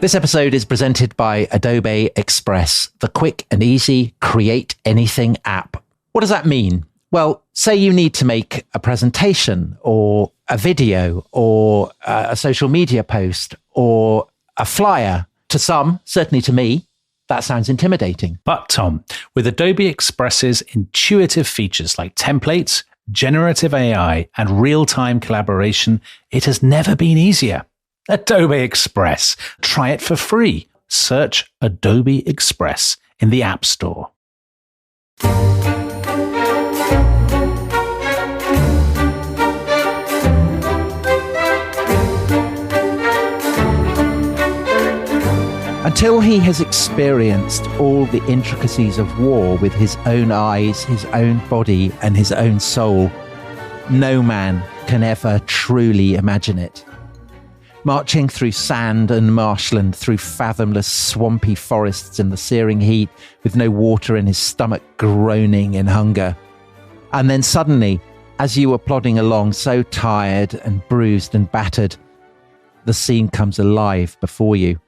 This episode is presented by Adobe Express, the quick and easy create anything app. What does that mean? Well, say you need to make a presentation or a video or a social media post or a flyer. To some, certainly to me, that sounds intimidating. But Tom, with Adobe Express's intuitive features like templates, generative AI, and real-time collaboration, it has never been easier. Adobe Express. Try it for free. Search Adobe Express in the App Store. Until he has experienced all the intricacies of war with his own eyes, his own body, and his own soul, no man can ever truly imagine it. Marching through sand and marshland, through fathomless swampy forests in the searing heat, with no water in his stomach, groaning in hunger. And then suddenly, as you were plodding along, so tired and bruised and battered, the scene comes alive before you.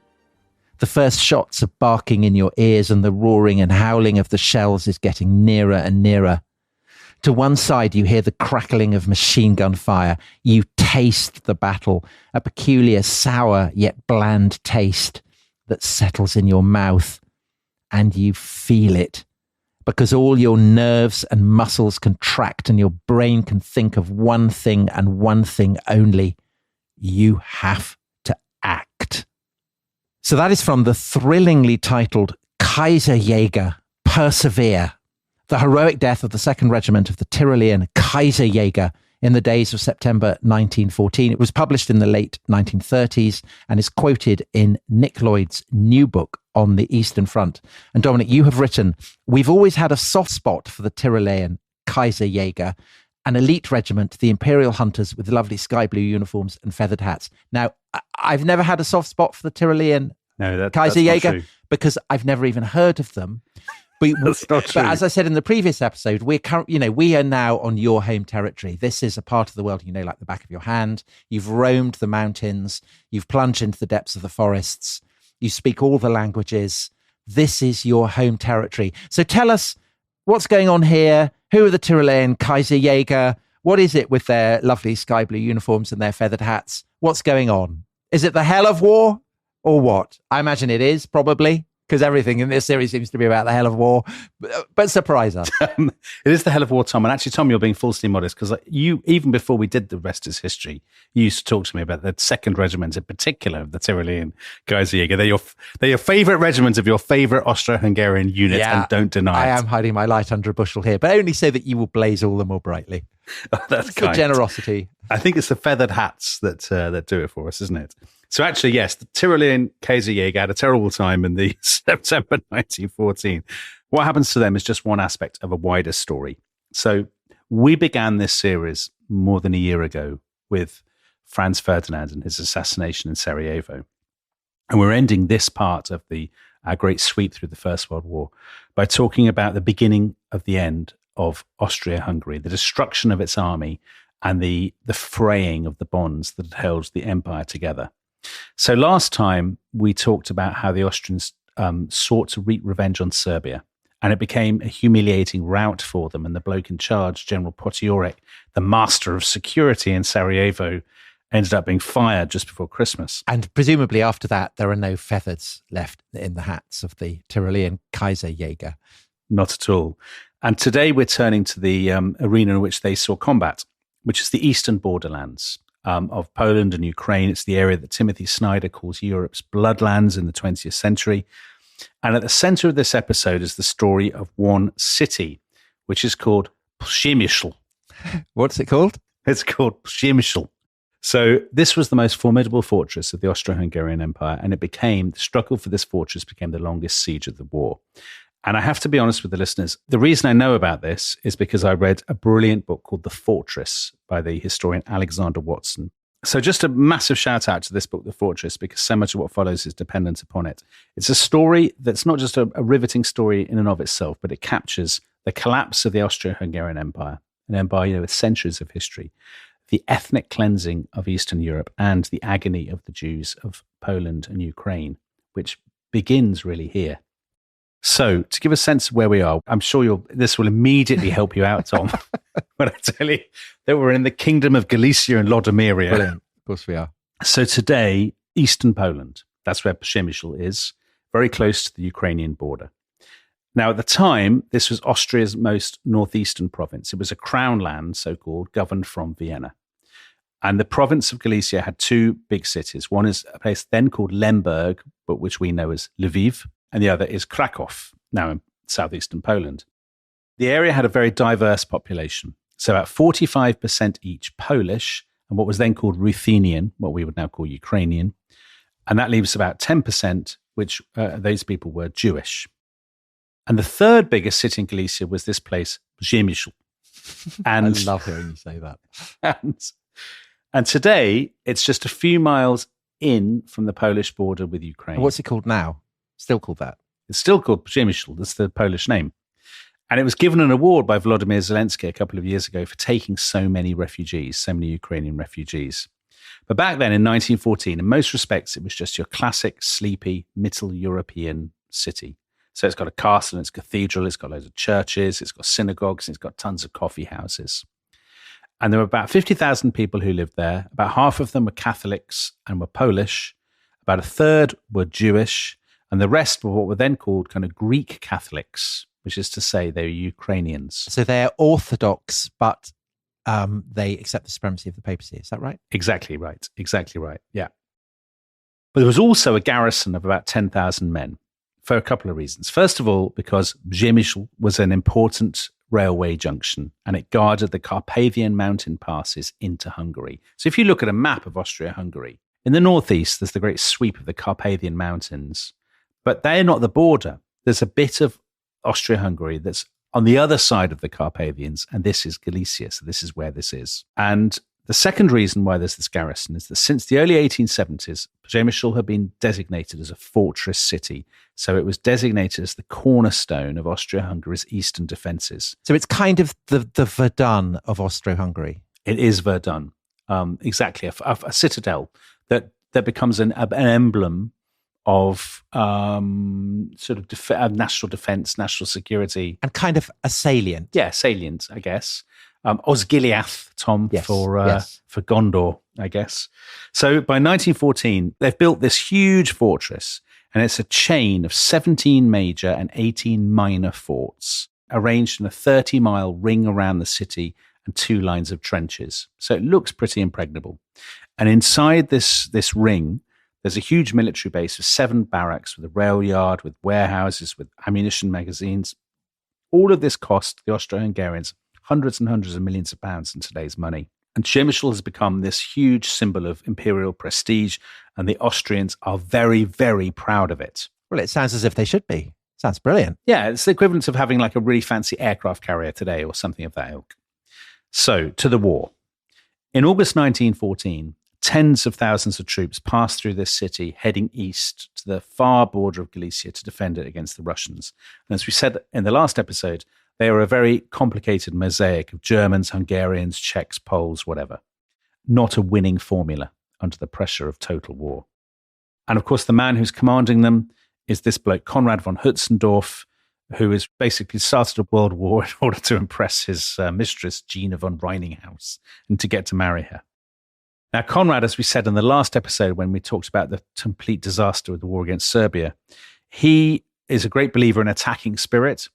The first shots are barking in your ears, and the roaring and howling of the shells is getting nearer and nearer. To one side, you hear the crackling of machine gun fire. You taste the battle, a peculiar sour yet bland taste that settles in your mouth. And you feel it, because all your nerves and muscles contract and your brain can think of one thing and one thing only. You have to act. So that is from the thrillingly titled Kaiserjäger, Persevere, the heroic death of the 2nd Regiment of the Tyrolean Kaiserjäger in the days of September 1914. It was published in the late 1930s and is quoted in Nick Lloyd's new book on the Eastern Front. And Dominic, you have written, we've always had a soft spot for the Tyrolean Kaiserjäger, an elite regiment, the Imperial Hunters with lovely sky blue uniforms and feathered hats. Now, I've never had a soft spot for the Tyrolean Kaiserjäger because I've never even heard of them. That's not true. But as I said in the previous episode, we are now on your home territory. This is a part of the world you know like the back of your hand. You've roamed the mountains. You've plunged into the depths of the forests. You speak all the languages. This is your home territory. So tell us what's going on here. Who are the Tyrolean Kaiserjäger? What is it with their lovely sky blue uniforms and their feathered hats? What's going on? Is it the hell of war or what? I imagine it is, probably, because everything in this series seems to be about the hell of war. But surprise us. It is the hell of war, Tom. And actually, Tom, you're being falsely modest, because you, even before we did The Rest is History, you used to talk to me about the 2nd Regiment in particular of the Tyrolean Kaiserjäger. They're your favourite regiment of your favourite Austro-Hungarian unit, and don't deny it. I am hiding my light under a bushel here, but only so that you will blaze all the more brightly. Oh, that's kind. For generosity. I think it's the feathered hats that do it for us, isn't it? So actually, yes, the Tyrolean Kaiserjäger had a terrible time in the September 1914. What happens to them is just one aspect of a wider story. So we began this series more than a year ago with Franz Ferdinand and his assassination in Sarajevo. And we're ending this part of our great sweep through the First World War by talking about the beginning of the end of Austria-Hungary, the destruction of its army and the fraying of the bonds that held the empire together. So last time we talked about how the Austrians sought to wreak revenge on Serbia, and it became a humiliating rout for them. And the bloke in charge, General Potiorek, the master of security in Sarajevo, ended up being fired just before Christmas. And presumably after that, there are no feathers left in the hats of the Tyrolean Kaiserjäger. Not at all. And today we're turning to the arena in which they saw combat, which is the eastern borderlands of Poland and Ukraine. It's the area that Timothy Snyder calls Europe's bloodlands in the 20th century. And at the center of this episode is the story of one city, which is called Przemyśl. What's it called? It's called Przemyśl. So this was the most formidable fortress of the Austro-Hungarian Empire, and the struggle for this fortress became the longest siege of the war. And I have to be honest with the listeners, the reason I know about this is because I read a brilliant book called The Fortress by the historian Alexander Watson. So just a massive shout out to this book, The Fortress, because so much of what follows is dependent upon it. It's a story that's not just a riveting story in and of itself, but it captures the collapse of the Austro-Hungarian Empire, an empire with centuries of history, the ethnic cleansing of Eastern Europe, and the agony of the Jews of Poland and Ukraine, which begins really here. So, to give a sense of where we are, I'm sure this will immediately help you out, Tom, when I tell you that we're in the kingdom of Galicia and Lodomeria. Brilliant. Of course we are. So today, Eastern Poland, that's where Przemyśl is, very close to the Ukrainian border. Now, at the time, this was Austria's most northeastern province. It was a crown land, so-called, governed from Vienna. And the province of Galicia had two big cities. One is a place then called Lemberg, but which we know as Leviv, and the other is Krakow, now in southeastern Poland. The area had a very diverse population, so about 45% each Polish, and what was then called Ruthenian, what we would now call Ukrainian, and that leaves about 10%, which those people were Jewish. And the third biggest city in Galicia was this place, Przemyśl. And I love hearing you say that. And today, it's just a few miles in from the Polish border with Ukraine. And what's it called now? Still called that? It's still called Przemyśl. That's the Polish name. And it was given an award by Volodymyr Zelensky a couple of years ago for taking so many refugees, so many Ukrainian refugees. But back then in 1914, in most respects, it was just your classic, sleepy, Middle European city. So it's got a castle and it's a cathedral, it's got loads of churches, it's got synagogues, and it's got tons of coffee houses. And there were about 50,000 people who lived there. About half of them were Catholics and were Polish. About a third were Jewish. And the rest were what were then called kind of Greek Catholics, which is to say they were Ukrainians. So they're Orthodox, but they accept the supremacy of the papacy. Is that right? Exactly right. Exactly right. Yeah. But there was also a garrison of about 10,000 men for a couple of reasons. First of all, because Przemyśl was an important railway junction and it guarded the Carpathian mountain passes into Hungary. So if you look at a map of Austria-Hungary, in the northeast, there's the great sweep of the Carpathian Mountains, but they're not the border. There's a bit of Austria-Hungary that's on the other side of the Carpathians, and this is Galicia, so this is where this is. And the second reason why there's this garrison is that since the early 1870s, Przemyśl had been designated as a fortress city. So it was designated as the cornerstone of Austria-Hungary's eastern defences. So it's kind of the Verdun of Austro-Hungary. It is Verdun, exactly, a citadel that becomes an emblem of sort of national defense, national security. And kind of a salient. Yeah, salient, I guess. Osgiliath, Tom, yes, for Gondor, I guess. So by 1914, they've built this huge fortress, and it's a chain of 17 major and 18 minor forts arranged in a 30-mile ring around the city and 2 lines of trenches. So it looks pretty impregnable. And inside this ring, there's a huge military base with 7 barracks, with a rail yard, with warehouses, with ammunition magazines. All of this cost the Austro-Hungarians hundreds and hundreds of millions of pounds in today's money. And Przemyśl has become this huge symbol of imperial prestige, and the Austrians are very, very proud of it. Well, it sounds as if they should be. Sounds brilliant. Yeah, it's the equivalent of having like a really fancy aircraft carrier today or something of that ilk. So, to the war. In August 1914, tens of thousands of troops passed through this city, heading east to the far border of Galicia to defend it against the Russians. And as we said in the last episode, they are a very complicated mosaic of Germans, Hungarians, Czechs, Poles, whatever. Not a winning formula under the pressure of total war. And of course, the man who's commanding them is this bloke, Konrad von Hötzendorf, who has basically started a world war in order to impress his mistress, Gina von Reininghaus, and to get to marry her. Now, Konrad, as we said in the last episode when we talked about the complete disaster of the war against Serbia, he is a great believer in attacking spirit.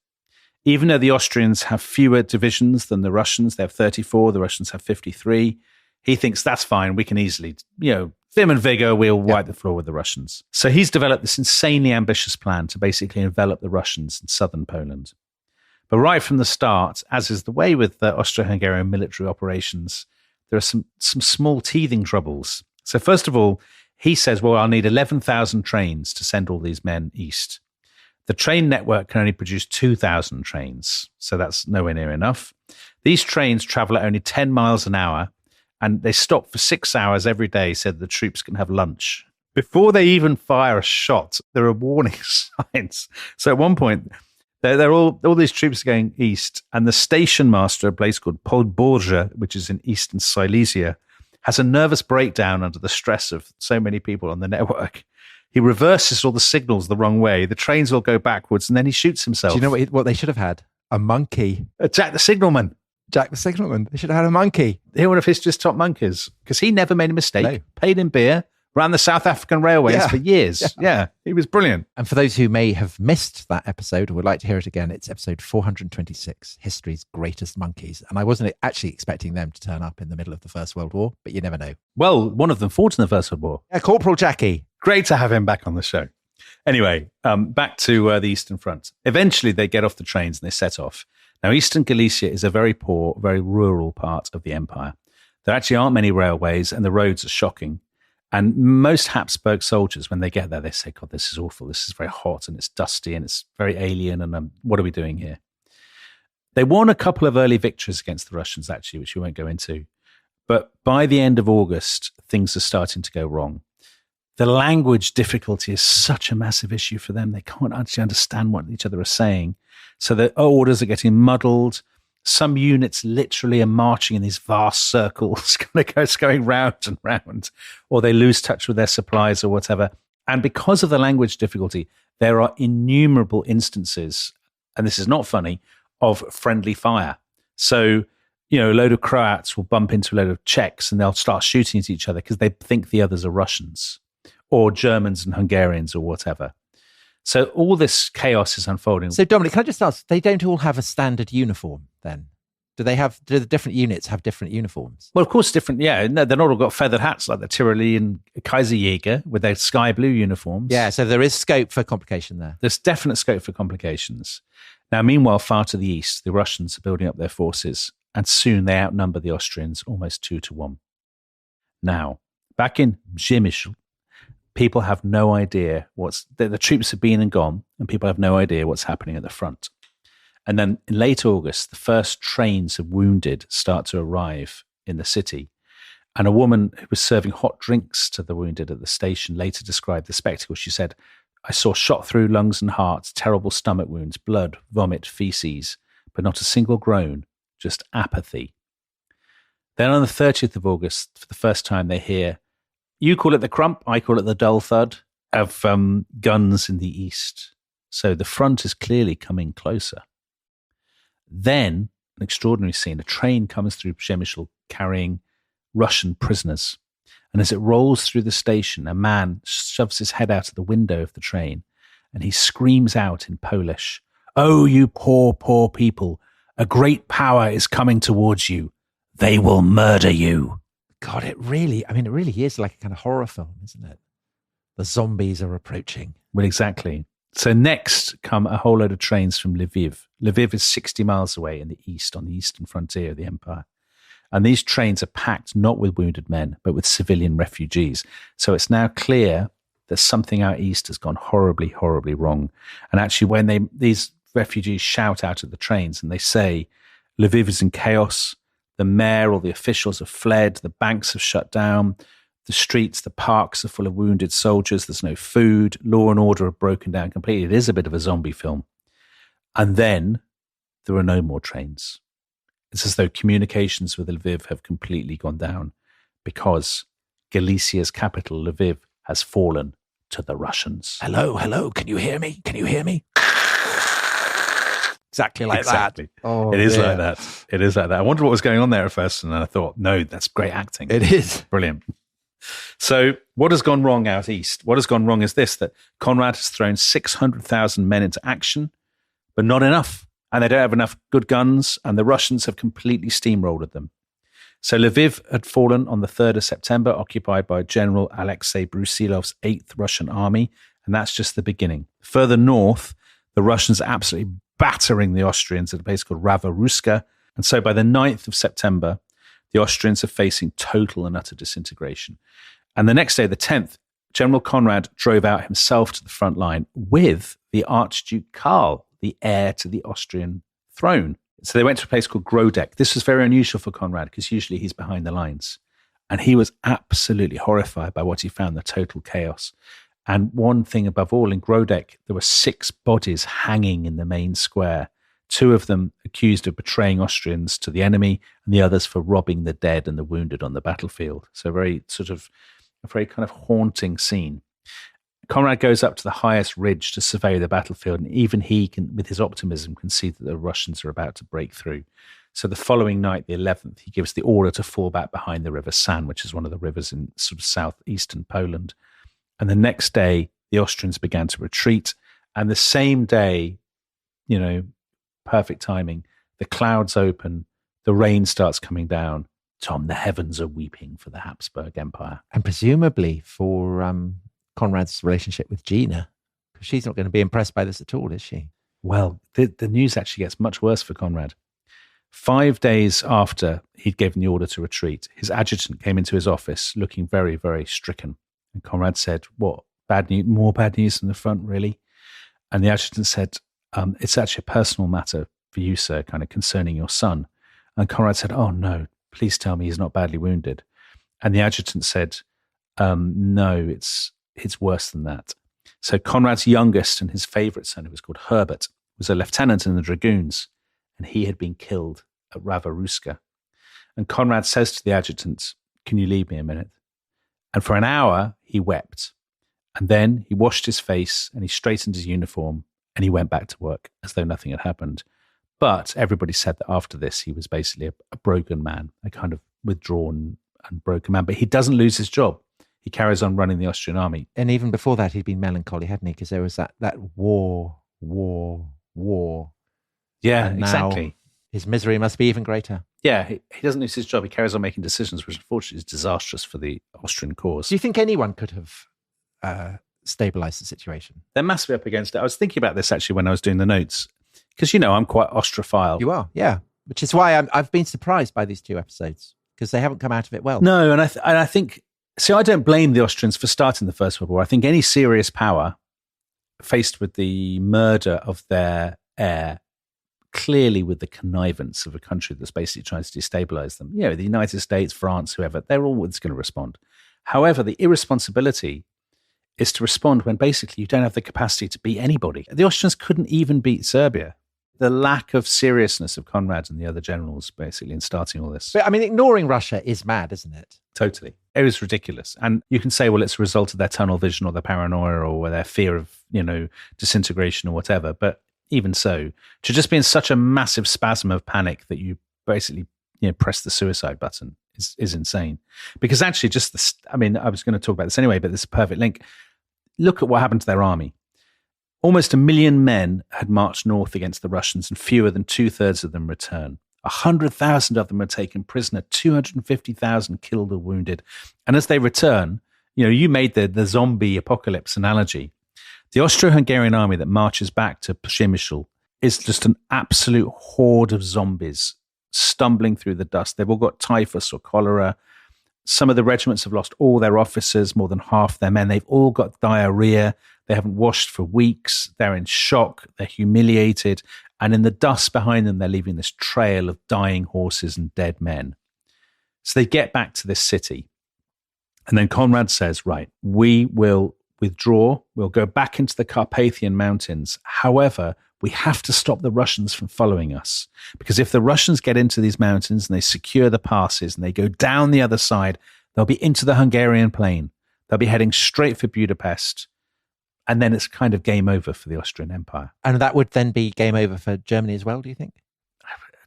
Even though the Austrians have fewer divisions than the Russians, they have 34, the Russians have 53, he thinks that's fine, we can easily, vim and vigor, we'll wipe the floor with the Russians. So he's developed this insanely ambitious plan to basically envelop the Russians in southern Poland. But right from the start, as is the way with the Austro-Hungarian military operations, there are some small teething troubles. So first of all, he says, well, I'll need 11,000 trains to send all these men east. The train network can only produce 2,000 trains, so that's nowhere near enough. These trains travel at only 10 miles an hour, and they stop for 6 hours every day so the troops can have lunch. Before they even fire a shot, there are warning signs. So at one point, They're all these troops are going east, and the station master, a place called Podborja, which is in eastern Silesia, has a nervous breakdown under the stress of so many people on the network. He reverses all the signals the wrong way. The trains will go backwards, and then he shoots himself. Do you know what they should have had? A monkey. Jack the signalman. Jack the signalman. They should have had a monkey. He one of history's top monkeys, because he never made a mistake. No. Paid in beer. Ran the South African Railways for years. Yeah, he was brilliant. And for those who may have missed that episode or would like to hear it again, it's episode 426, History's Greatest Monkeys. And I wasn't actually expecting them to turn up in the middle of the First World War, but you never know. Well, one of them fought in the First World War. Yeah, Corporal Jackie. Great to have him back on the show. Anyway, back to the Eastern Front. Eventually, they get off the trains and they set off. Now, Eastern Galicia is a very poor, very rural part of the empire. There actually aren't many railways, and the roads are shocking. And most Habsburg soldiers, when they get there, they say, God, this is awful. This is very hot and it's dusty and it's very alien. And what are we doing here? They won a couple of early victories against the Russians, actually, which we won't go into. But by the end of August, things are starting to go wrong. The language difficulty is such a massive issue for them. They can't actually understand what each other are saying. So the orders are getting muddled. Some units literally are marching in these vast circles, going round and round, or they lose touch with their supplies or whatever. And because of the language difficulty, there are innumerable instances, and this is not funny, of friendly fire. So, a load of Croats will bump into a load of Czechs and they'll start shooting at each other because they think the others are Russians or Germans and Hungarians or whatever. So all this chaos is unfolding. So Dominic, can I just ask, they don't all have a standard uniform then? Do the different units have different uniforms? Well, of course, different. Yeah, no, they're not all got feathered hats like the Tyrolean Kaiserjäger with their sky blue uniforms. Yeah, so there is scope for complication there. There's definite scope for complications. Now, meanwhile, far to the east, the Russians are building up their forces, and soon they outnumber the Austrians almost 2-1. Now, back in Przemyśl, people have no idea the troops have been and gone, and people have no idea what's happening at the front. And then in late August, the first trains of wounded start to arrive in the city. And a woman who was serving hot drinks to the wounded at the station later described the spectacle. She said, I saw shot through lungs and hearts, terrible stomach wounds, blood, vomit, feces, but not a single groan, just apathy. Then on the 30th of August, for the first time, they hear, you call it the crump, I call it the dull thud of guns in the east. So the front is clearly coming closer. Then, an extraordinary scene, a train comes through Przemyśl carrying Russian prisoners. And as it rolls through the station, a man shoves his head out of the window of the train and he screams out in Polish, "Oh, you poor, poor people, a great power is coming towards you. They will murder you." God, it really is like a kind of horror film, isn't it? The zombies are approaching. Well, exactly. So next come a whole load of trains from Leviv. Leviv is 60 miles away in the east, on the eastern frontier of the empire. And these trains are packed not with wounded men, but with civilian refugees. So it's now clear that something out east has gone horribly, horribly wrong. And actually, when these refugees shout out at the trains and they say, Lviv is in chaos, the mayor or the officials have fled, the banks have shut down, the streets, the parks are full of wounded soldiers, there's no food, law and order have broken down completely. It is a bit of a zombie film. And then there are no more trains. It's as though communications with Lviv have completely gone down because Galicia's capital, Lviv, has fallen to the Russians. Hello, can you hear me? Can you hear me? Exactly like that. Oh, it is like that. It is like that. I wondered what was going on there at first, and then I thought, no, that's great acting. It is. Brilliant. So what has gone wrong out east? What has gone wrong is this, that Conrad has thrown 600,000 men into action, but not enough. And they don't have enough good guns, and the Russians have completely steamrolled them. So Lviv had fallen on the 3rd of September, occupied by General Alexei Brusilov's 8th Russian army, and that's just the beginning. Further north, the Russians are absolutely battering the Austrians at a place called Rava-Ruska, and so by the 9th of September, the Austrians are facing total and utter disintegration. And the next day, the 10th, General Conrad drove out himself to the front line with the Archduke Karl, the heir to the Austrian throne. So they went to a place called Grodek. This was very unusual for Conrad because usually he's behind the lines. And he was absolutely horrified by what he found, the total chaos. And one thing above all, in Grodek, there were 6 bodies hanging in the main square. 2 of them accused of betraying Austrians to the enemy, and the others for robbing the dead and the wounded on the battlefield. So a very kind of haunting scene. Conrad goes up to the highest ridge to survey the battlefield, and even he can, with his optimism, can see that the Russians are about to break through. So the following night, the 11th, he gives the order to fall back behind the River San, which is one of the rivers in sort of southeastern Poland. And the next day, the Austrians began to retreat. And the same day, perfect timing, the clouds open, the rain starts coming down. Tom, the heavens are weeping for the Habsburg Empire. And presumably for Conrad's relationship with Gina, because she's not going to be impressed by this at all, is she? Well, the news actually gets much worse for Conrad. 5 days after he'd given the order to retreat, his adjutant came into his office looking very, very stricken. And Conrad said, "What, bad news? More bad news from the front, really?" And the adjutant said, "It's actually a personal matter for you, sir, kind of concerning your son." And Conrad said, "Oh, no, please tell me he's not badly wounded." And the adjutant said, "No, it's worse than that." So Conrad's youngest and his favorite son, who was called Herbert, was a lieutenant in the dragoons, and he had been killed at Ravaruska. And Conrad says to the adjutant, "Can you leave me a minute?" And for an hour, he wept. And then he washed his face and he straightened his uniform and he went back to work as though nothing had happened. But everybody said that after this, he was basically a broken man, a kind of withdrawn and broken man. But he doesn't lose his job. He carries on running the Austrian army. And even before that, he'd been melancholy, hadn't he? Because there was that war. Yeah, and exactly. Now his misery must be even greater. Yeah, he doesn't lose his job. He carries on making decisions, which unfortunately is disastrous for the Austrian cause. Do you think anyone could have stabilized the situation? They're massively up against it. I was thinking about this actually when I was doing the notes, because, I'm quite Austrophile. You are, yeah. Which is why I've been surprised by these 2 episodes, because they haven't come out of it well. No, and I think, I don't blame the Austrians for starting the First World War. I think any serious power faced with the murder of their heir, clearly with the connivance of a country that's basically trying to destabilize them, the United States, France, whoever, they're always going to respond. However, the irresponsibility is to respond when basically you don't have the capacity to beat anybody. The Austrians couldn't even beat Serbia. The lack of seriousness of Conrad and the other generals, basically, in starting all this. But, ignoring Russia is mad, isn't it? Totally. It was ridiculous. And you can say, well, it's a result of their tunnel vision or their paranoia or their fear of, disintegration or whatever. But even so, to just be in such a massive spasm of panic that you basically, press the suicide button is insane. Because actually I was going to talk about this anyway, but this is a perfect link. Look at what happened to their army. Almost 1 million men had marched north against the Russians, and fewer than 2/3 of them returned. 100,000 of them were taken prisoner, 250,000 killed or wounded. And as they return, you made the zombie apocalypse analogy. The Austro-Hungarian army that marches back to Przemyśl is just an absolute horde of zombies stumbling through the dust. They've all got typhus or cholera. Some of the regiments have lost all their officers, more than half their men. They've all got diarrhea. They haven't washed for weeks. They're in shock. They're humiliated. And in the dust behind them, they're leaving this trail of dying horses and dead men. So they get back to this city. And then Conrad says, right, we will withdraw. We'll go back into the Carpathian Mountains. However, we have to stop the Russians from following us. Because if the Russians get into these mountains and they secure the passes and they go down the other side, they'll be into the Hungarian plain. They'll be heading straight for Budapest. And then it's kind of game over for the Austrian Empire. And that would then be game over for Germany as well, do you think?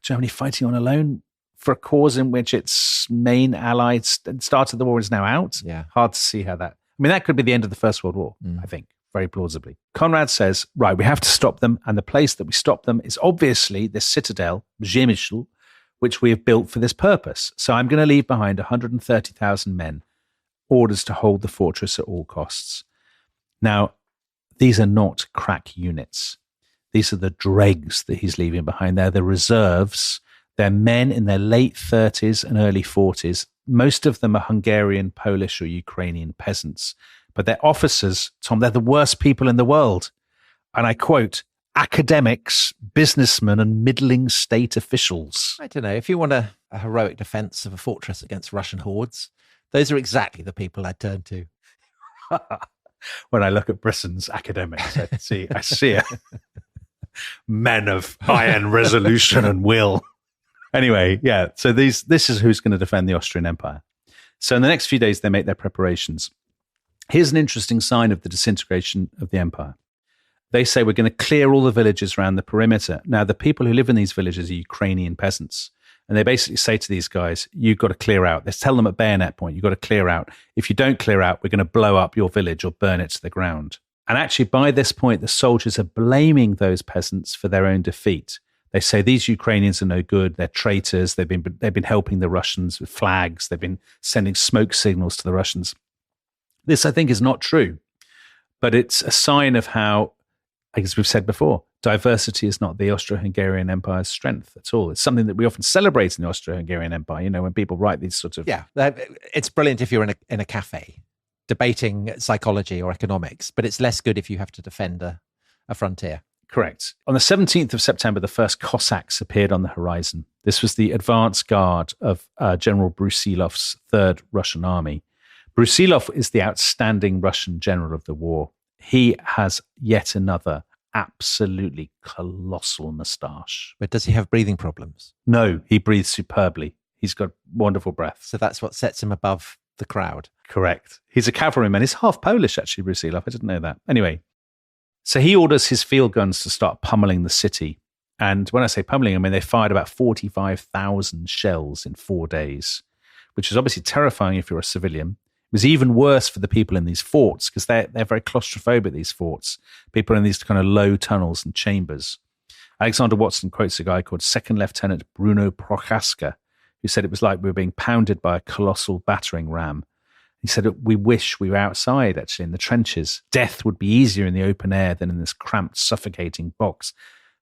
Germany fighting on alone for a cause in which its main ally started the war is now out? Yeah. Hard to see how that... that could be the end of the First World War, I think, very plausibly. Conrad says, right, we have to stop them. And the place that we stop them is obviously this citadel, Przemyśl, which we have built for this purpose. So I'm going to leave behind 130,000 men, orders to hold the fortress at all costs. Now, these are not crack units. These are the dregs that he's leaving behind. They're the reserves. They're men in their late 30s and early 40s. Most of them are Hungarian, Polish, or Ukrainian peasants. But they're officers, Tom, they're the worst people in the world. And I quote, academics, businessmen, and middling state officials. I don't know. If you want a heroic defense of a fortress against Russian hordes, those are exactly the people I'd turn to. when I look at Britain's academics. I see men of iron resolution and will. Anyway, yeah, so this is who's going to defend the Austrian Empire. So in the next few days, they make their preparations. Here's an interesting sign of the disintegration of the empire. They say we're going to clear all the villages around the perimeter. Now, the people who live in these villages are Ukrainian peasants. And they basically say to these guys, you've got to clear out. They tell them at bayonet point, you've got to clear out. If you don't clear out, we're going to blow up your village or burn it to the ground. And actually, by this point, the soldiers are blaming those peasants for their own defeat. They say these Ukrainians are no good. They're traitors. They've been helping the Russians with flags. They've been sending smoke signals to the Russians. This, I think, is not true. But it's a sign of how, as we've said before, diversity is not the Austro-Hungarian Empire's strength at all. It's something that we often celebrate in the Austro-Hungarian Empire, you know, when people write these sorts of... Yeah, it's brilliant if you're in a cafe debating psychology or economics, but it's less good if you have to defend a frontier. Correct. On the 17th of September, the first Cossacks appeared on the horizon. This was the advance guard of General Brusilov's Third Russian Army. Brusilov is the outstanding Russian general of the war. He has yet another absolutely colossal moustache. But does he have breathing problems? No, he breathes superbly. He's got wonderful breath. So that's what sets him above the crowd. Correct. He's a cavalryman. He's half Polish, actually, Brusilov. I didn't know that. Anyway, so he orders his field guns to start pummeling the city. And when I say pummeling, I mean they fired about 45,000 shells in 4 days, which is obviously terrifying if you're a civilian. It was even worse for the people in these forts because they're very claustrophobic, these forts. People in these kind of low tunnels and chambers. Alexander Watson quotes a guy called Second Lieutenant Bruno Prochaska, who said it was like we were being pounded by a colossal battering ram. He said, we wish we were outside, actually, in the trenches. Death would be easier in the open air than in this cramped, suffocating box.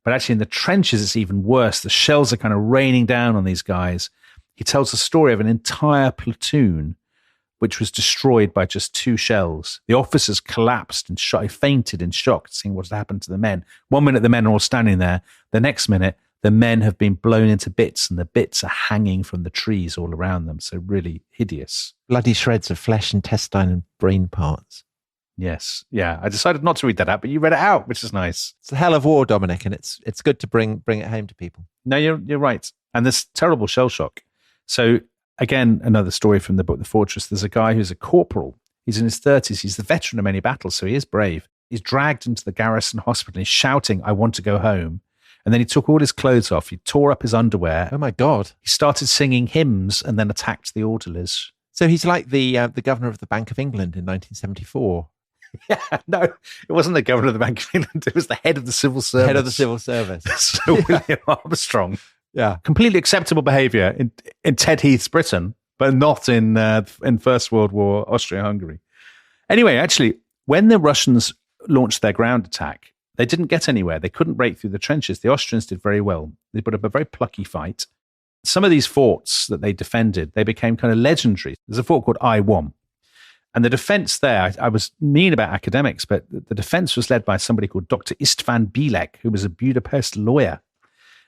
But actually, in the trenches, it's even worse. The shells are kind of raining down on these guys. He tells the story of an entire platoon which was destroyed by just 2 shells. The officers collapsed and fainted in shock, seeing what had happened to the men. 1 minute, the men are all standing there. The next minute, the men have been blown into bits and the bits are hanging from the trees all around them. So really hideous. Bloody shreds of flesh, intestine and brain parts. Yes. Yeah. I decided not to read that out, but you read it out, which is nice. It's a hell of war, Dominic, and it's good to bring it home to people. No, you're right. And this terrible shell shock. So again, another story from the book, The Fortress. There's a guy who's a corporal. He's in his 30s. He's the veteran of many battles, so he is brave. He's dragged into the garrison hospital. He's shouting, I want to go home. And then he took all his clothes off. He tore up his underwear. Oh, my God. He started singing hymns and then attacked the orderlies. So he's like the governor of the Bank of England in 1974. Yeah, no, it wasn't the governor of the Bank of England. It was the head of the civil service. Head of the civil service. So William Armstrong. Yeah. Completely acceptable behaviour in Ted Heath's Britain, but not in First World War Austria-Hungary. Anyway, actually, when the Russians launched their ground attack, they didn't get anywhere. They couldn't break through the trenches. The Austrians did very well. They put up a very plucky fight. Some of these forts that they defended, they became kind of legendary. There's a fort called I-1. And the defense there, I was mean about academics, but the defense was led by somebody called Dr. Istvan Bilek, who was a Budapest lawyer.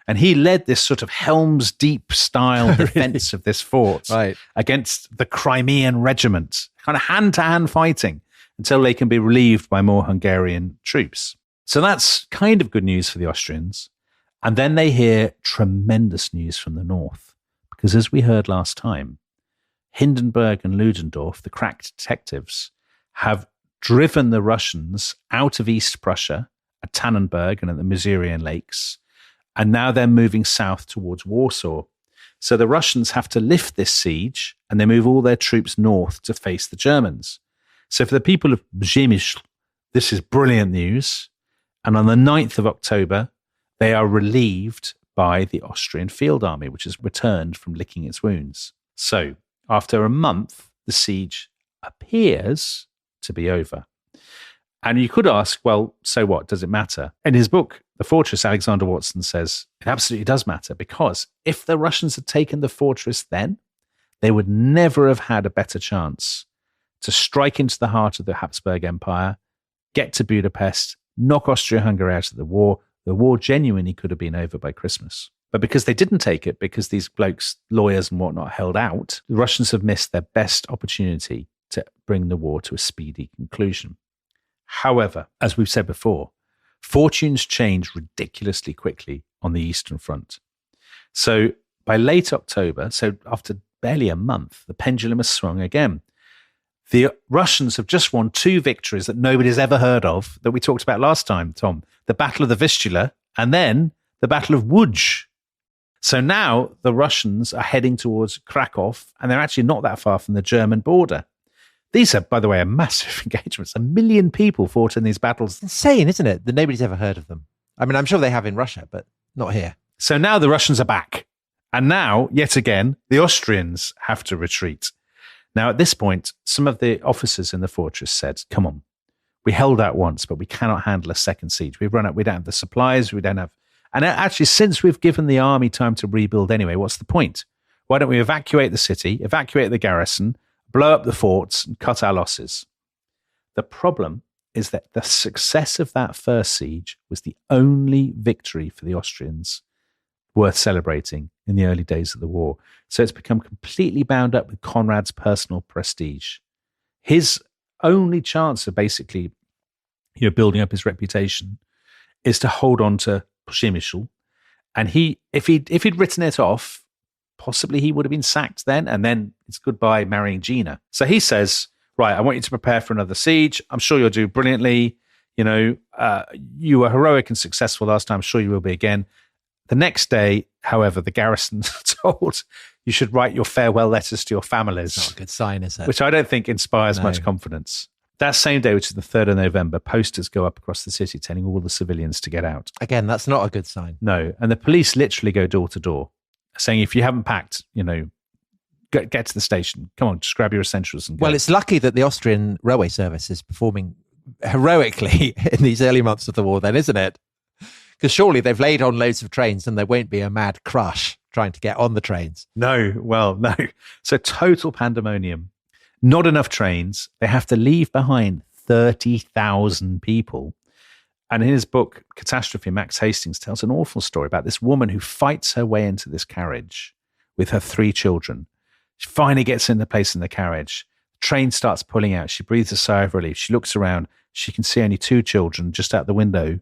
And he led this sort of Helm's Deep style defense of this fort against the Crimean regiment, kind of hand-to-hand fighting until they can be relieved by more Hungarian troops. So that's kind of good news for the Austrians. And then they hear tremendous news from the north, because as we heard last time, Hindenburg and Ludendorff, the crack detectives, have driven the Russians out of East Prussia at Tannenberg and at the Masurian Lakes, and now they're moving south towards Warsaw. So the Russians have to lift this siege, and they move all their troops north to face the Germans. So for the people of Przemyśl, this is brilliant news. And on the 9th of October, they are relieved by the Austrian field army, which has returned from licking its wounds. So after a month, the siege appears to be over. And you could ask, well, so what? Does it matter? In his book, The Fortress, Alexander Watson says it absolutely does matter, because if the Russians had taken the fortress then, they would never have had a better chance to strike into the heart of the Habsburg Empire, get to Budapest, knock Austria-Hungary out of the war. The war genuinely could have been over by Christmas. But because they didn't take it, because these blokes, lawyers and whatnot, held out, the Russians have missed their best opportunity to bring the war to a speedy conclusion. However, as we've said before, fortunes change ridiculously quickly on the Eastern Front. So by late October, so after barely a month, the pendulum has swung again. The Russians have just won 2 victories that nobody's ever heard of that we talked about last time, Tom. The Battle of the Vistula and then the Battle of Łódź. So now the Russians are heading towards Krakow, and they're actually not that far from the German border. These are, by the way, massive engagements. 1 million people fought in these battles. Insane, isn't it? That nobody's ever heard of them. I mean, I'm sure they have in Russia, but not here. So now the Russians are back. And now, yet again, the Austrians have to retreat. Now, at this point, some of the officers in the fortress said, come on, we held out once, but we cannot handle a second siege. We've run out. We don't have the supplies. We don't have... And actually, since we've given the army time to rebuild anyway, what's the point? Why don't we evacuate the city, evacuate the garrison, blow up the forts, and cut our losses? The problem is that the success of that first siege was the only victory for the Austrians worth celebrating in the early days of the war. So it's become completely bound up with Conrad's personal prestige. His only chance of basically building up his reputation is to hold on to Przemyśl. And if he'd written it off, possibly he would have been sacked then, and then it's goodbye marrying Gina. So he says, right, I want you to prepare for another siege. I'm sure you'll do brilliantly. You were heroic and successful last time. I'm sure you will be again. The next day, however, the garrison told you should write your farewell letters to your families. Not a good sign, is it? Which I don't think inspires much confidence. That same day, which is the 3rd of November, posters go up across the city telling all the civilians to get out. Again, that's not a good sign. No. And the police literally go door to door saying, if you haven't packed, get to the station. Come on, just grab your essentials and go. Well, it's lucky that the Austrian railway service is performing heroically in these early months of the war then, isn't it? Because surely they've laid on loads of trains and there won't be a mad crush trying to get on the trains. No. So total pandemonium. Not enough trains. They have to leave behind 30,000 people. And in his book, Catastrophe, Max Hastings tells an awful story about this woman who fights her way into this carriage with her 3 children. She finally gets into place in the carriage. The train starts pulling out. She breathes a sigh of relief. She looks around. She can see only 2 children just out the window.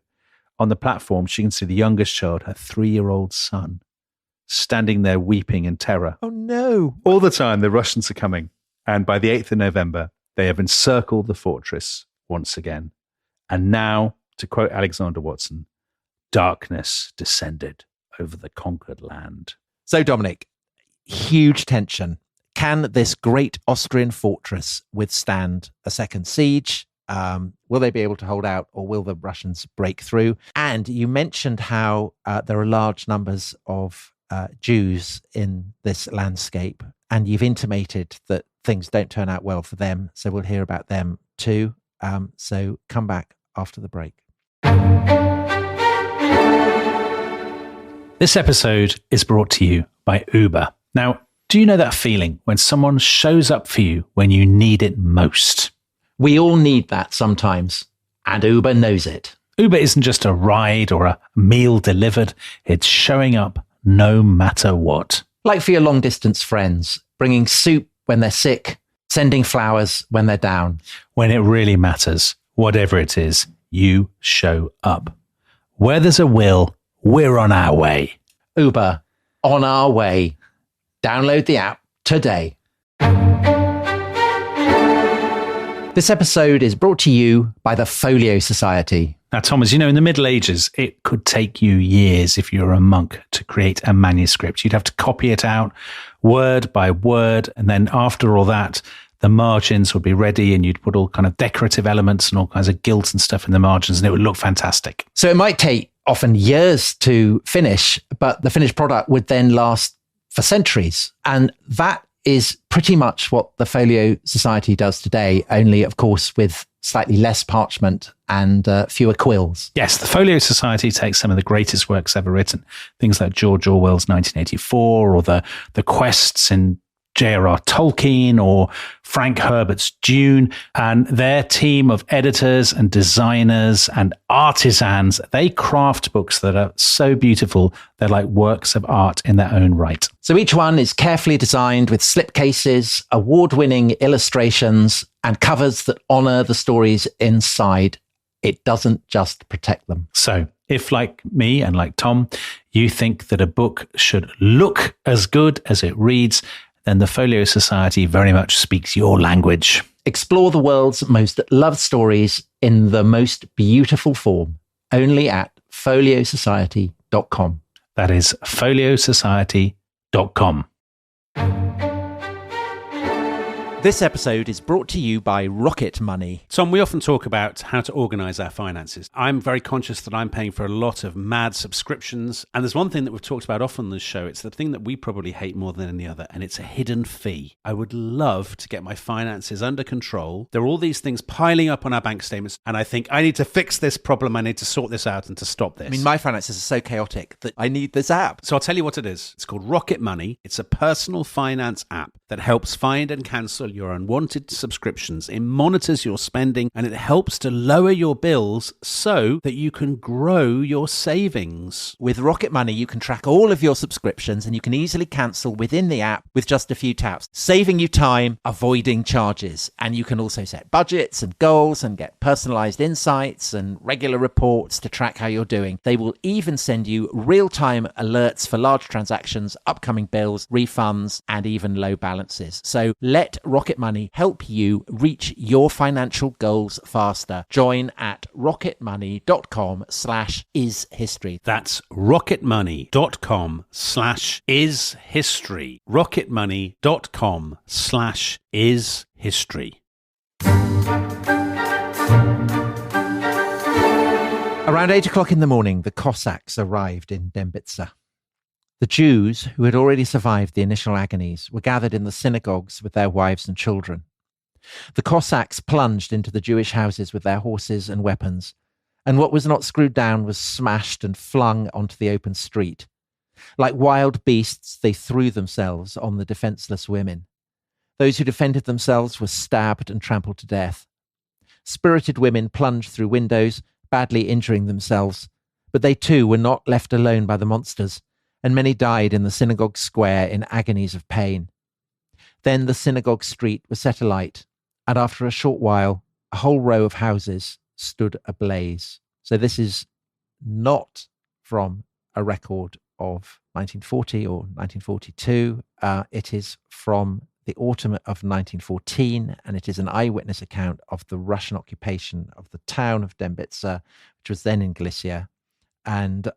On the platform, she can see the youngest child, her 3-year-old son, standing there weeping in terror. Oh, no. All the time, the Russians are coming. And by the 8th of November, they have encircled the fortress once again. And now, to quote Alexander Watson, darkness descended over the conquered land. So, Dominic, huge tension. Can this great Austrian fortress withstand a second siege? Will they be able to hold out, or will the Russians break through? And you mentioned how there are large numbers of Jews in this landscape, and you've intimated that things don't turn out well for them. So we'll hear about them too. So come back after the break. This episode is brought to you by Uber. Now, do you know that feeling when someone shows up for you when you need it most? We all need that sometimes, and Uber knows it. Uber isn't just a ride or a meal delivered. It's showing up no matter what. Like for your long-distance friends, bringing soup when they're sick, sending flowers when they're down. When it really matters, whatever it is, you show up. Where there's a will, we're on our way. Uber, on our way. Download the app today. This episode is brought to you by the Folio Society. Now, Thomas, in the Middle Ages, it could take you years if you were a monk to create a manuscript. You'd have to copy it out word by word. And then after all that, the margins would be ready and you'd put all kind of decorative elements and all kinds of gilt and stuff in the margins, and it would look fantastic. So it might take often years to finish, but the finished product would then last for centuries. And that is pretty much what the Folio Society does today, only, of course, with slightly less parchment and fewer quills. Yes, the Folio Society takes some of the greatest works ever written, things like George Orwell's 1984 or the quests in J.R.R. Tolkien or Frank Herbert's Dune, and their team of editors and designers and artisans, they craft books that are so beautiful, they're like works of art in their own right. So each one is carefully designed with slipcases, award-winning illustrations, and covers that honour the stories inside. It doesn't just protect them. So if, like me and like Tom, you think that a book should look as good as it reads, then the Folio Society very much speaks your language. Explore the world's most loved stories in the most beautiful form, only at foliosociety.com. That is foliosociety.com. This episode is brought to you by Rocket Money. Tom, we often talk about how to organise our finances. I'm very conscious that I'm paying for a lot of mad subscriptions. And there's one thing that we've talked about often on this show. It's the thing that we probably hate more than any other, and it's a hidden fee. I would love to get my finances under control. There are all these things piling up on our bank statements, and I think I need to fix this problem. I need to sort this out and to stop this. I mean, my finances are so chaotic that I need this app. So I'll tell you what it is. It's called Rocket Money. It's a personal finance app that helps find and cancel your unwanted subscriptions. It monitors your spending and it helps to lower your bills so that you can grow your savings. With Rocket Money, you can track all of your subscriptions and you can easily cancel within the app with just a few taps, saving you time, avoiding charges. And you can also set budgets and goals and get personalized insights and regular reports to track how you're doing. They will even send you real-time alerts for large transactions, upcoming bills, refunds, and even low balances. So let Rocket Money help you reach your financial goals faster. Join at rocketmoney.com/ishistory. That's rocketmoney.com/ishistory. rocketmoney.com/ishistory. Around 8 o'clock in the morning, the Cossacks arrived in Dębica. The Jews, who had already survived the initial agonies, were gathered in the synagogues with their wives and children. The Cossacks plunged into the Jewish houses with their horses and weapons, and what was not screwed down was smashed and flung onto the open street. Like wild beasts, they threw themselves on the defenseless women. Those who defended themselves were stabbed and trampled to death. Spirited women plunged through windows, badly injuring themselves, but they too were not left alone by the monsters, and many died in the synagogue square in agonies of pain. Then the synagogue street was set alight, and after a short while, a whole row of houses stood ablaze. So this is not from a record of 1940 or 1942. It is from the autumn of 1914, and it is an eyewitness account of the Russian occupation of the town of Dębica, which was then in Galicia. And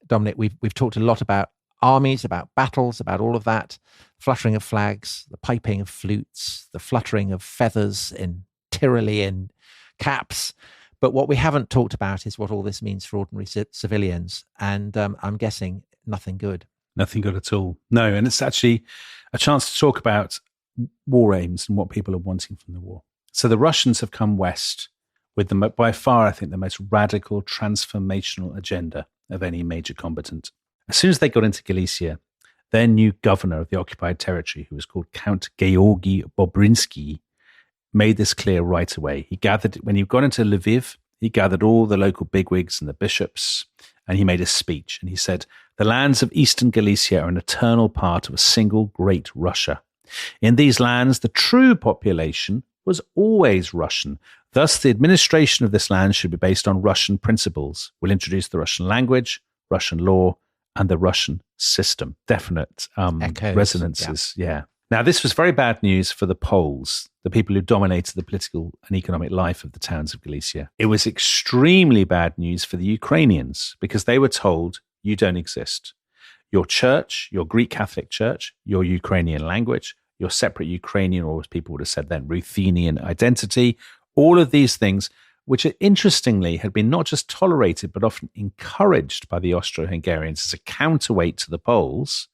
Dominic, we've talked a lot about armies, about battles, about all of that, fluttering of flags, the piping of flutes, the fluttering of feathers in Tyrolean caps. But what we haven't talked about is what all this means for ordinary civilians. And I'm guessing nothing good. Nothing good at all. No, and it's actually a chance to talk about war aims and what people are wanting from the war. So the Russians have come west with by far, I think, the most radical transformational agenda of any major combatant. As soon as they got into Galicia, their new governor of the occupied territory, who was called Count Georgi Bobrinsky, made this clear right away. When he got into Leviv, he gathered all the local bigwigs and the bishops, and he made a speech. And he said, "The lands of eastern Galicia are an eternal part of a single great Russia. In these lands, the true population was always Russian. Thus, the administration of this land should be based on Russian principles. We'll introduce the Russian language, Russian law, and the Russian system." Definite resonances. Yeah. Now, this was very bad news for the Poles, the people who dominated the political and economic life of the towns of Galicia. It was extremely bad news for the Ukrainians because they were told, you don't exist. Your church, your Greek Catholic Church, your Ukrainian language, your separate Ukrainian, or as people would have said then, Ruthenian identity, all of these things, which interestingly had been not just tolerated, but often encouraged by the Austro-Hungarians as a counterweight to the Poles,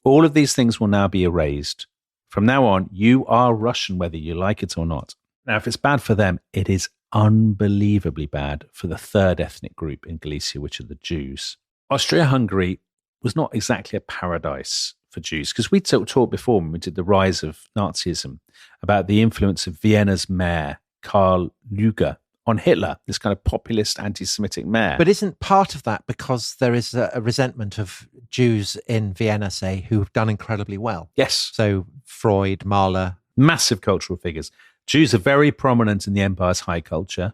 all of these things will now be erased. From now on, you are Russian, whether you like it or not. Now, if it's bad for them, it is unbelievably bad for the third ethnic group in Galicia, which are the Jews. Austria-Hungary was not exactly a paradise for Jews, because we talked before when we did the rise of Nazism about the influence of Vienna's mayor, Karl Lueger, on Hitler, this kind of populist anti-Semitic mayor. But isn't part of that because there is a resentment of Jews in Vienna, say, who have done incredibly well? Yes. So Freud, Mahler. Massive cultural figures. Jews are very prominent in the empire's high culture.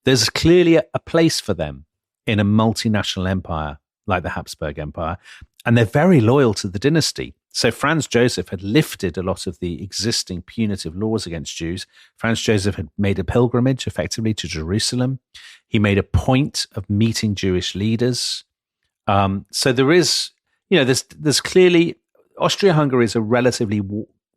There's clearly a place for them in a multinational empire like the Habsburg Empire, and they're very loyal to the dynasty. So Franz Joseph had lifted a lot of the existing punitive laws against Jews. Franz Joseph had made a pilgrimage effectively to Jerusalem. He made a point of meeting Jewish leaders. So there is, there's clearly, Austria-Hungary is a relatively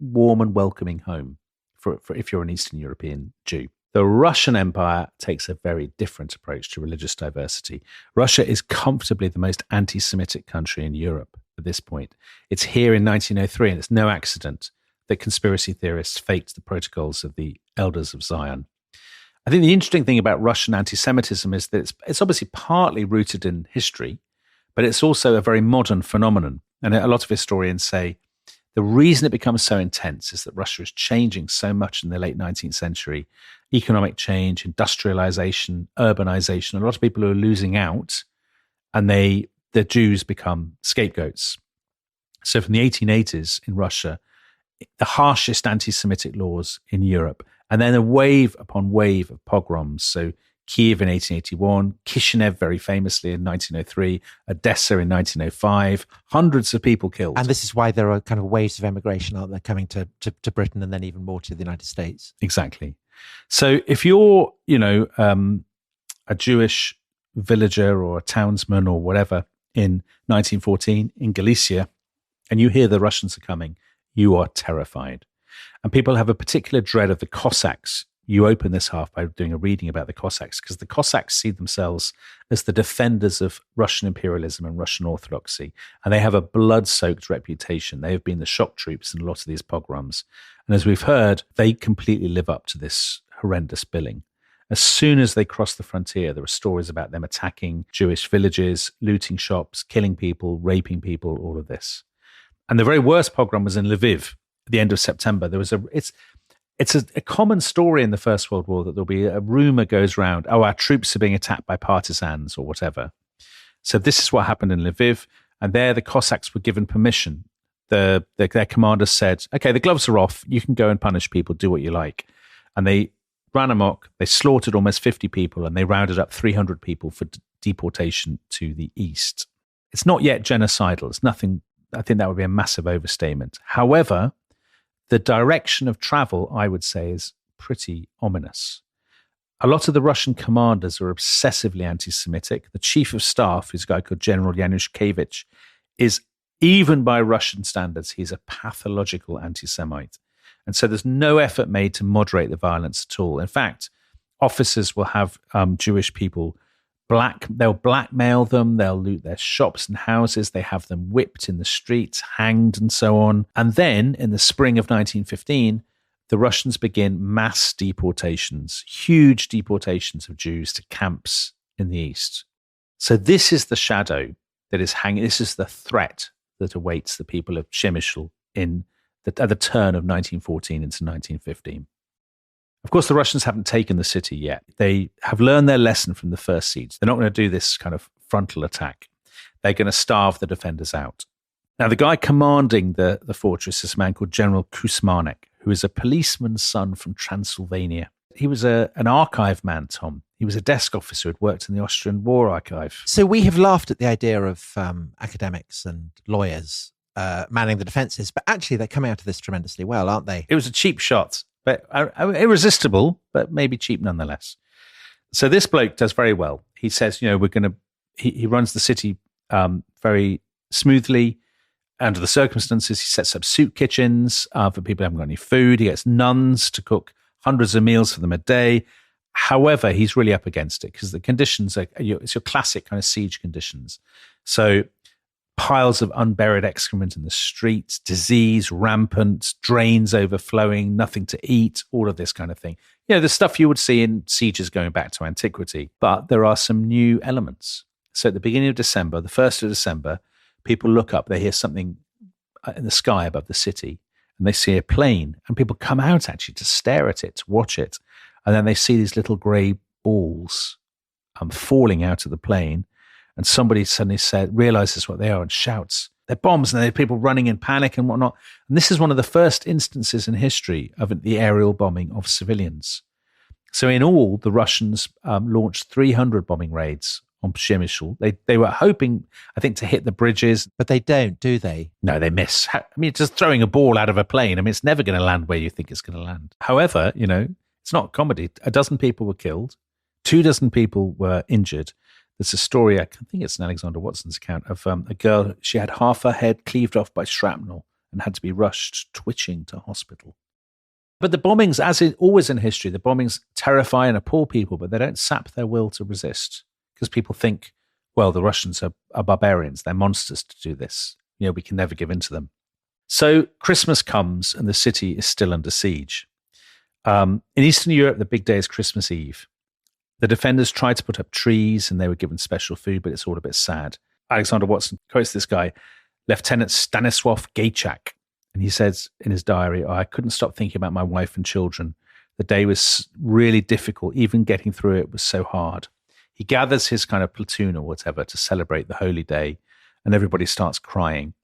warm and welcoming home for if you're an Eastern European Jew. The Russian Empire takes a very different approach to religious diversity. Russia is comfortably the most anti-Semitic country in Europe at this point. It's here in 1903, and it's no accident that conspiracy theorists faked the protocols of the Elders of Zion. I think the interesting thing about Russian anti-Semitism is that it's obviously partly rooted in history, but it's also a very modern phenomenon. And a lot of historians say the reason it becomes so intense is that Russia is changing so much in the late 19th century. Economic change, industrialization, urbanization. A lot of people are losing out, and the Jews become scapegoats. So from the 1880s in Russia, the harshest anti-Semitic laws in Europe, and then a wave upon wave of pogroms. So Kiev in 1881, Kishinev very famously in 1903, Odessa in 1905, hundreds of people killed. And this is why there are kind of waves of emigration, aren't there, coming to Britain and then even more to the United States. Exactly. So if you're, a Jewish villager or a townsman or whatever in 1914 in Galicia, and you hear the Russians are coming, you are terrified. And people have a particular dread of the Cossacks. You open this half by doing a reading about the Cossacks, because the Cossacks see themselves as the defenders of Russian imperialism and Russian orthodoxy. And they have a blood-soaked reputation. They have been the shock troops in a lot of these pogroms. And as we've heard, they completely live up to this horrendous billing. As soon as they cross the frontier, there are stories about them attacking Jewish villages, looting shops, killing people, raping people, all of this. And the very worst pogrom was in Leviv at the end of September. There was It's a common story in the First World War that there'll be a rumor goes around, our troops are being attacked by partisans or whatever. So this is what happened in Lviv, and there the Cossacks were given permission. Their commanders said, okay, the gloves are off, you can go and punish people, do what you like. And they ran amok, they slaughtered almost 50 people, and they rounded up 300 people for deportation to the east. It's not yet genocidal. It's nothing, I think that would be a massive overstatement. However, the direction of travel, I would say, is pretty ominous. A lot of the Russian commanders are obsessively anti-Semitic. The chief of staff, who's a guy called General Yanushkevich, is, even by Russian standards, he's a pathological anti-Semite. And so there's no effort made to moderate the violence at all. In fact, officers will have Jewish people they'll blackmail them, they'll loot their shops and houses, they have them whipped in the streets, hanged and so on. And then in the spring of 1915, the Russians begin mass deportations, huge deportations of Jews to camps in the east. So this is the shadow that is hanging, this is the threat that awaits the people of Przemyśl at the turn of 1914 into 1915. Of course, the Russians haven't taken the city yet. They have learned their lesson from the first siege. They're not going to do this kind of frontal attack. They're going to starve the defenders out. Now, the guy commanding the fortress is a man called General Kusmanek, who is a policeman's son from Transylvania. He was an archive man, Tom. He was a desk officer who had worked in the Austrian War Archive. So we have laughed at the idea of academics and lawyers manning the defences, but actually they're coming out of this tremendously well, aren't they? It was a cheap shot. But irresistible, but maybe cheap nonetheless. So this bloke does very well. He says, he runs the city very smoothly under the circumstances. He sets up soup kitchens for people who haven't got any food. He gets nuns to cook hundreds of meals for them a day. However, he's really up against it because the conditions it's your classic kind of siege conditions. So piles of unburied excrement in the streets, disease rampant, drains overflowing, nothing to eat, all of this kind of thing. The stuff you would see in sieges going back to antiquity. But there are some new elements. So at the beginning of December, the 1st of December, people look up, they hear something in the sky above the city, and they see a plane, and people come out actually to stare at it, to watch it. And then they see these little grey balls falling out of the plane, and somebody suddenly realizes what they are and shouts, "They're bombs!" And there are people running in panic and whatnot. And this is one of the first instances in history of the aerial bombing of civilians. So in all, the Russians launched 300 bombing raids on Przemyśl. They were hoping, I think, to hit the bridges. But they don't, do they? No, they miss. I mean, just throwing a ball out of a plane, I mean, it's never going to land where you think it's going to land. However, it's not comedy. 12 people were killed. 24 people were injured. There's a story, I think it's in Alexander Watson's account, of a girl, she had half her head cleaved off by shrapnel and had to be rushed twitching to hospital. But the bombings, as always in history, the bombings terrify and appall people, but they don't sap their will to resist. Because people think, well, the Russians are barbarians. They're monsters to do this. We can never give in to them. So Christmas comes and the city is still under siege. In Eastern Europe, the big day is Christmas Eve. The defenders tried to put up trees and they were given special food, but it's all a bit sad. Alexander Watson quotes this guy, Lieutenant Stanisław Gajczak, and he says in his diary, I couldn't stop thinking about my wife and children. The day was really difficult. Even getting through it was so hard. He gathers his kind of platoon or whatever to celebrate the holy day, and everybody starts crying.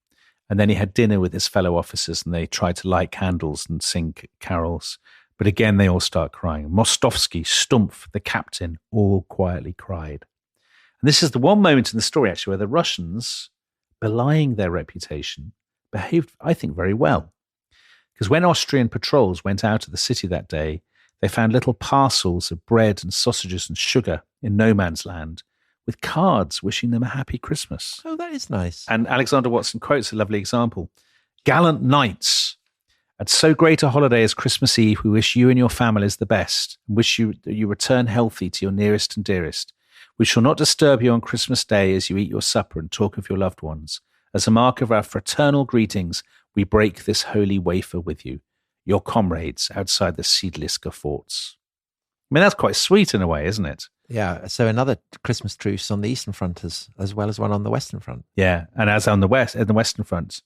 And then he had dinner with his fellow officers and they tried to light candles and sing carols. But again, they all start crying. Mostovsky, Stumpf, the captain, all quietly cried. And this is the one moment in the story, actually, where the Russians, belying their reputation, behaved, I think, very well. Because when Austrian patrols went out of the city that day, they found little parcels of bread and sausages and sugar in no man's land with cards wishing them a happy Christmas. Oh, that is nice. And Alexander Watson quotes a lovely example. Gallant knights, at so great a holiday as Christmas Eve, we wish you and your families the best and wish you that you return healthy to your nearest and dearest. We shall not disturb you on Christmas Day as you eat your supper and talk of your loved ones. As a mark of our fraternal greetings, we break this holy wafer with you, your comrades outside the Siedliska forts. I mean, that's quite sweet in a way, isn't it? Yeah, so another Christmas truce on the Eastern Front as well as one on the Western Front. Yeah, and as on the Western Front,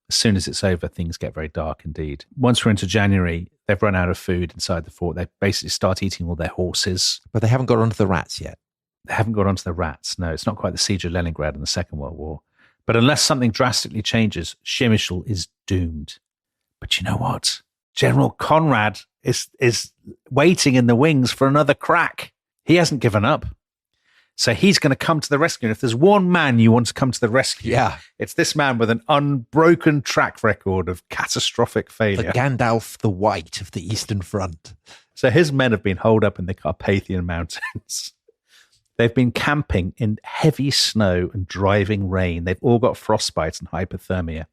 as soon as it's over, things get very dark indeed. Once we're into January, they've run out of food inside the fort. They basically start eating all their horses. But they haven't got onto the rats yet. They haven't got onto the rats. No, it's not quite the siege of Leningrad in the Second World War. But unless something drastically changes, Przemyśl is doomed. But you know what? General Conrad is waiting in the wings for another crack. He hasn't given up. So he's going to come to the rescue. And if there's one man you want to come to the rescue, it's this man with an unbroken track record of catastrophic failure. The Gandalf the White of the Eastern Front. So his men have been holed up in the Carpathian Mountains. They've been camping in heavy snow and driving rain. They've all got frostbite and hypothermia.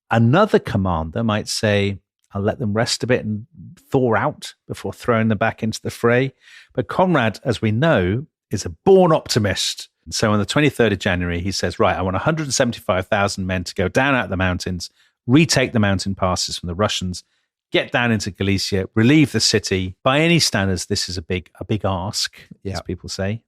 Another commander might say, I'll let them rest a bit and thaw out before throwing them back into the fray. But Conrad, as we know, is a born optimist. And so on the 23rd of January, he says, right, I want 175,000 men to go down out of the mountains, retake the mountain passes from the Russians, get down into Galicia, relieve the city. By any standards, this is a big ask, as people say.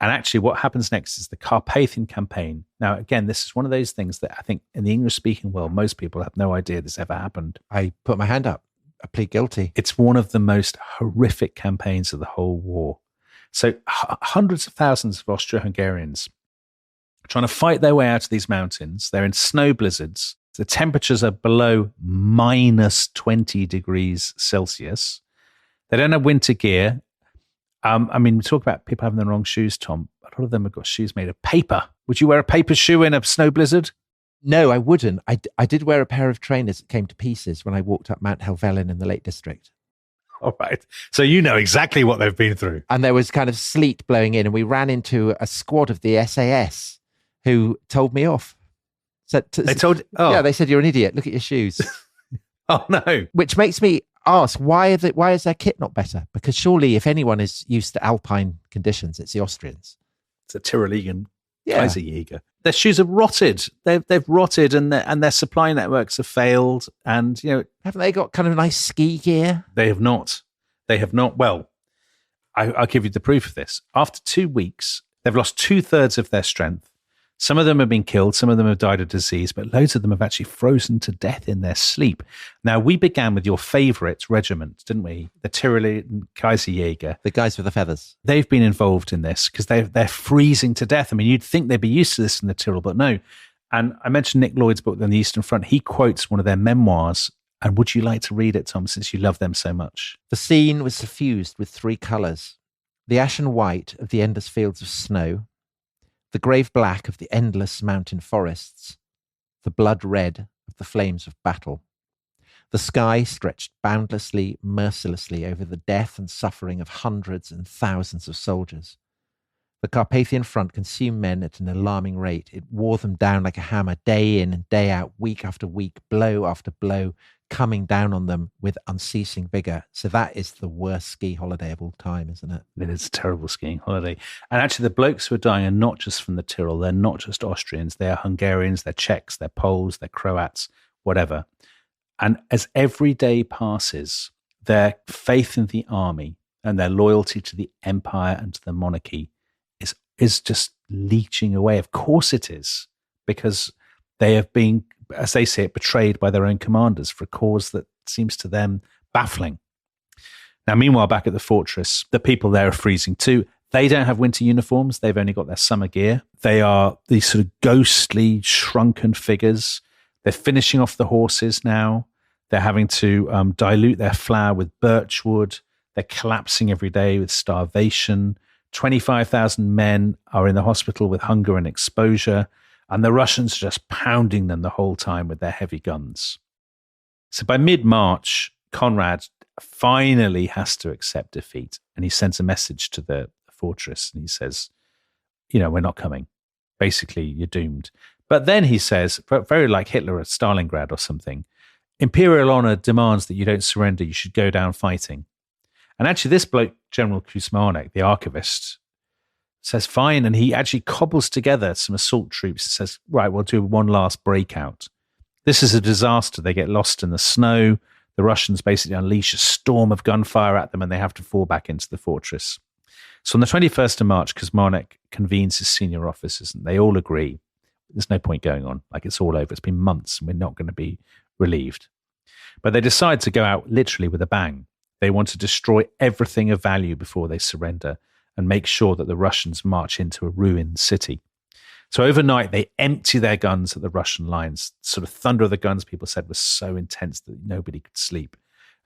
And actually what happens next is the Carpathian campaign. Now, again, this is one of those things that I think in the English-speaking world, most people have no idea this ever happened. I put my hand up. I plead guilty. It's one of the most horrific campaigns of the whole war. So hundreds of thousands of Austro-Hungarians are trying to fight their way out of these mountains. They're in snow blizzards. The temperatures are below minus 20 degrees Celsius. They don't have winter gear. I mean, we talk about people having the wrong shoes, Tom. A lot of them have got shoes made of paper. Would you wear a paper shoe in a snow blizzard? No, I wouldn't. I did wear a pair of trainers that came to pieces when I walked up Mount Helvellyn in the Lake District. All right. So you know exactly what they've been through. And there was kind of sleet blowing in and we ran into a squad of the SAS who told me off. So they said, you're an idiot. Look at your shoes. Oh, no. Which makes me ask, why is their kit not better? Because surely if anyone is used to alpine conditions, it's the Austrians. It's a Tyrolean Kaiserjäger. Their shoes have rotted. They've rotted and their supply networks have failed. And, haven't they got kind of nice ski gear? They have not. Well, I'll give you the proof of this. After 2 weeks, they've lost 2/3 of their strength. Some of them have been killed, some of them have died of disease, but loads of them have actually frozen to death in their sleep. Now, we began with your favourite regiment, didn't we? The Tyrolean Kaiserjäger. The guys with the feathers. They've been involved in this because they're freezing to death. I mean, you'd think they'd be used to this in the Tyrol, but no. And I mentioned Nick Lloyd's book on the Eastern Front. He quotes one of their memoirs. And would you like to read it, Tom, since you love them so much? The scene was suffused with three colours: the ashen white of the endless fields of snow, the grave black of the endless mountain forests, the blood red of the flames of battle. The sky stretched boundlessly, mercilessly over the death and suffering of hundreds and thousands of soldiers. The Carpathian front consumed men at an alarming rate. It wore them down like a hammer, day in and day out, week after week, blow after blow, coming down on them with unceasing vigour. So that is the worst ski holiday of all time, isn't it? It is a terrible skiing holiday. And actually, the blokes who are dying are not just from the Tyrol. They're not just Austrians. They are Hungarians, they're Czechs, they're Poles, they're Croats, whatever. And as every day passes, their faith in the army and their loyalty to the empire and to the monarchy is just leeching away. Of course it is, because they have been, as they say it, betrayed by their own commanders for a cause that seems to them baffling. Now, meanwhile, back at the fortress, the people there are freezing too. They don't have winter uniforms. They've only got their summer gear. They are these sort of ghostly, shrunken figures. They're finishing off the horses now. They're having to dilute their flour with birch wood. They're collapsing every day with starvation. 25,000 men are in the hospital with hunger and exposure, and the Russians are just pounding them the whole time with their heavy guns. So by mid-March, Conrad finally has to accept defeat, and he sends a message to the fortress, and he says, we're not coming. Basically, you're doomed. But then he says, very like Hitler at Stalingrad or something, imperial honor demands that you don't surrender. You should go down fighting. And actually, this bloke, General Kuzmarek, the archivist, says fine. And he actually cobbles together some assault troops and says, right, we'll do one last breakout. This is a disaster. They get lost in the snow. The Russians basically unleash a storm of gunfire at them and they have to fall back into the fortress. So on the 21st of March, Kuzmarek convenes his senior officers and they all agree. There's no point going on. Like, it's all over. It's been months and we're not going to be relieved. But they decide to go out literally with a bang. They want to destroy everything of value before they surrender and make sure that the Russians march into a ruined city. So overnight, they empty their guns at the Russian lines. Sort of thunder of the guns, people said, was so intense that nobody could sleep.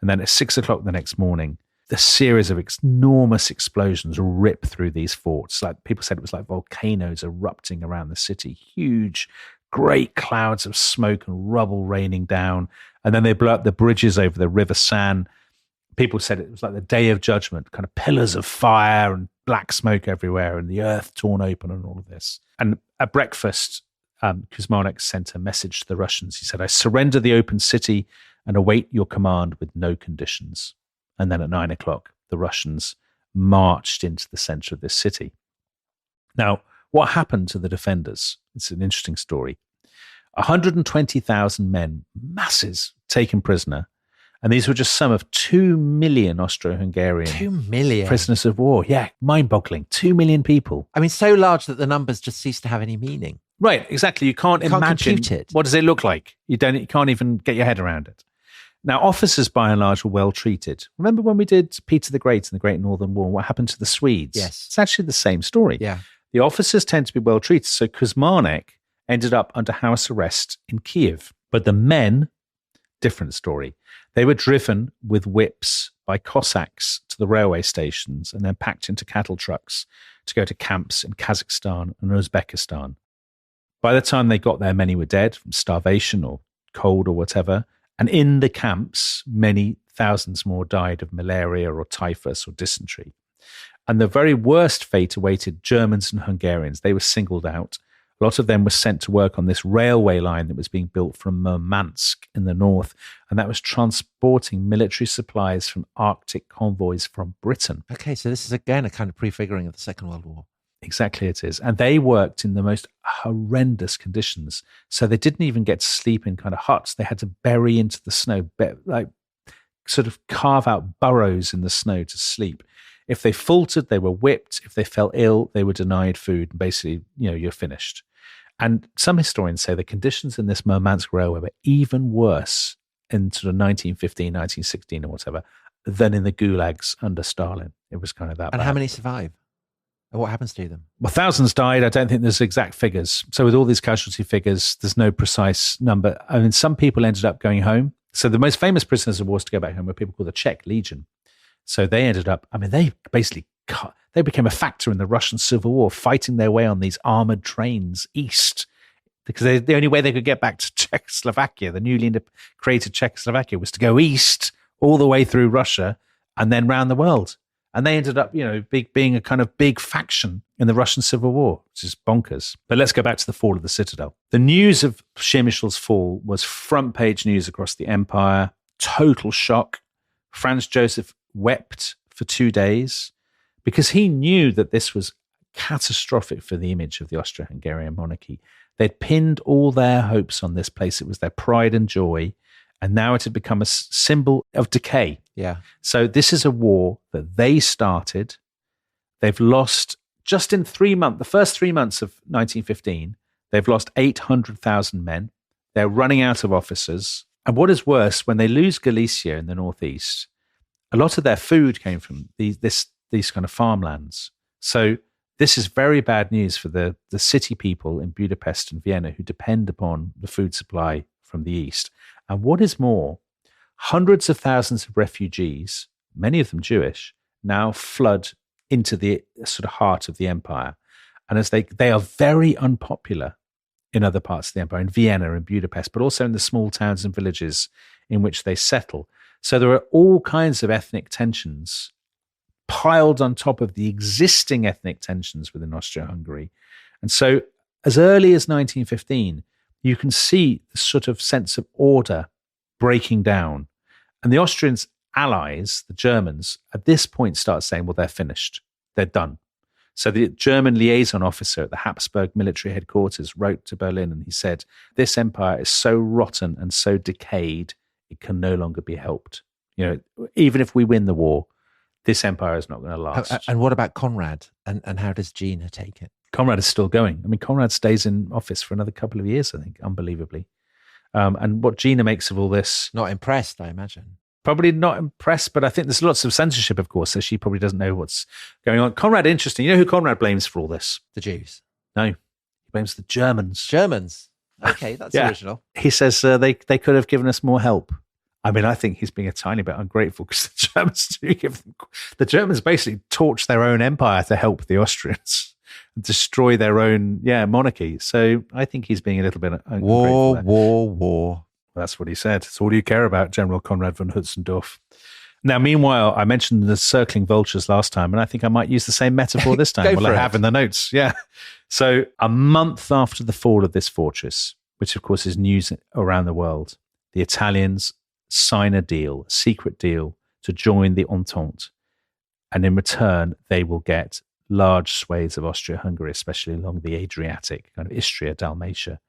And then at 6 o'clock the next morning, the series of enormous explosions rip through these forts. Like people said, it was like volcanoes erupting around the city. Huge, great clouds of smoke and rubble raining down. And then they blow up the bridges over the River San. People said it was like the Day of Judgment, kind of pillars of fire and black smoke everywhere and the earth torn open and all of this. And at breakfast, Kuzmarek sent a message to the Russians. He said, I surrender the open city and await your command with no conditions. And then at 9 o'clock, the Russians marched into the center of this city. Now, what happened to the defenders? It's an interesting story. 120,000 men, masses, taken prisoner. And these were just some of 2 million Austro-Hungarian 2 million prisoners of war. Yeah, mind-boggling. 2 million people. I mean, so large that the numbers just cease to have any meaning. Right, exactly. You can't imagine compute it. What does it look like. You can't even get your head around it. Now, officers, by and large, were well treated. Remember when we did Peter the Great in the Great Northern War? What happened to the Swedes? Yes. It's actually the same story. Yeah. The officers tend to be well treated. So Kuzmarek ended up under house arrest in Kiev. But the men, different story. They were driven with whips by Cossacks to the railway stations and then packed into cattle trucks to go to camps in Kazakhstan and Uzbekistan. By the time they got there, many were dead from starvation or cold or whatever. And in the camps, many thousands more died of malaria or typhus or dysentery. And the very worst fate awaited Germans and Hungarians. They were singled out. A lot of them were sent to work on this railway line that was being built from Murmansk in the north, and that was transporting military supplies from Arctic convoys from Britain. Okay, so this is again a kind of prefiguring of the Second World War. Exactly it is. And they worked in the most horrendous conditions. So they didn't even get to sleep in kind of huts. They had to bury into the snow, like sort of carve out burrows in the snow to sleep. If they faltered, they were whipped. If they fell ill, they were denied food. And basically, you're finished. And some historians say the conditions in this Murmansk railway were even worse in sort of 1915, 1916 or whatever, than in the gulags under Stalin. It was kind of that bad. And how many survive? And what happens to them? Well, thousands died. I don't think there's exact figures. So with all these casualty figures, there's no precise number. I mean, some people ended up going home. So the most famous prisoners of war to go back home were people called the Czech Legion. So they ended up, I mean, they basically, they became a factor in the Russian Civil War, fighting their way on these armored trains east, because the only way they could get back to Czechoslovakia, the newly created Czechoslovakia, was to go east all the way through Russia and then round the world. And they ended up, being a kind of big faction in the Russian Civil War, which is bonkers. But let's go back to the fall of the citadel. The news of Przemyśl's fall was front page news across the empire, total shock. Franz Joseph wept for 2 days because he knew that this was catastrophic for the image of the Austro-Hungarian monarchy. They'd pinned all their hopes on this place. It was their pride and joy. And now it had become a symbol of decay. Yeah. So this is a war that they started. They've lost, just in 3 months, the first 3 months of 1915, they've lost 800,000 men. They're running out of officers. And what is worse, when they lose Galicia in the northeast, a lot of their food came from these kind of farmlands. So this is very bad news for the city people in Budapest and Vienna who depend upon the food supply from the east. And what is more, hundreds of thousands of refugees, many of them Jewish, now flood into the sort of heart of the empire. And as they are very unpopular in other parts of the empire, in Vienna and Budapest, but also in the small towns and villages in which they settle. So there are all kinds of ethnic tensions piled on top of the existing ethnic tensions within Austria-Hungary. And so as early as 1915, you can see the sort of sense of order breaking down. And the Austrians' allies, the Germans, at this point start saying, well, they're finished. They're done. So the German liaison officer at the Habsburg military headquarters wrote to Berlin and he said, this empire is so rotten and so decayed, it can no longer be helped. Even if we win the war, this empire is not going to last. And what about Conrad? And how does Gina take it? Conrad is still going. I mean, Conrad stays in office for another couple of years, I think, unbelievably. And what Gina makes of all this... Not impressed, I imagine. Probably not impressed, but I think there's lots of censorship, of course, so she probably doesn't know what's going on. Conrad, interesting. You know who Conrad blames for all this? The Jews. No, he blames the Germans. Germans? Okay, that's original. He says they could have given us more help. I mean, I think he's being a tiny bit ungrateful because the Germans do give them... The Germans basically torch their own empire to help the Austrians. Destroy their own monarchy. So I think he's being a little bit ungrateful. War. That's what he said. It's all you care about, General Conrad von Hutzendorf. Now, meanwhile, I mentioned the circling vultures last time, and I think I might use the same metaphor this time. I have in the notes. Yeah. So a month after the fall of this fortress, which of course is news around the world, the Italians sign a secret deal to join the Entente. And in return, they will get large swathes of Austria-Hungary, especially along the Adriatic, kind of Istria, Dalmatia.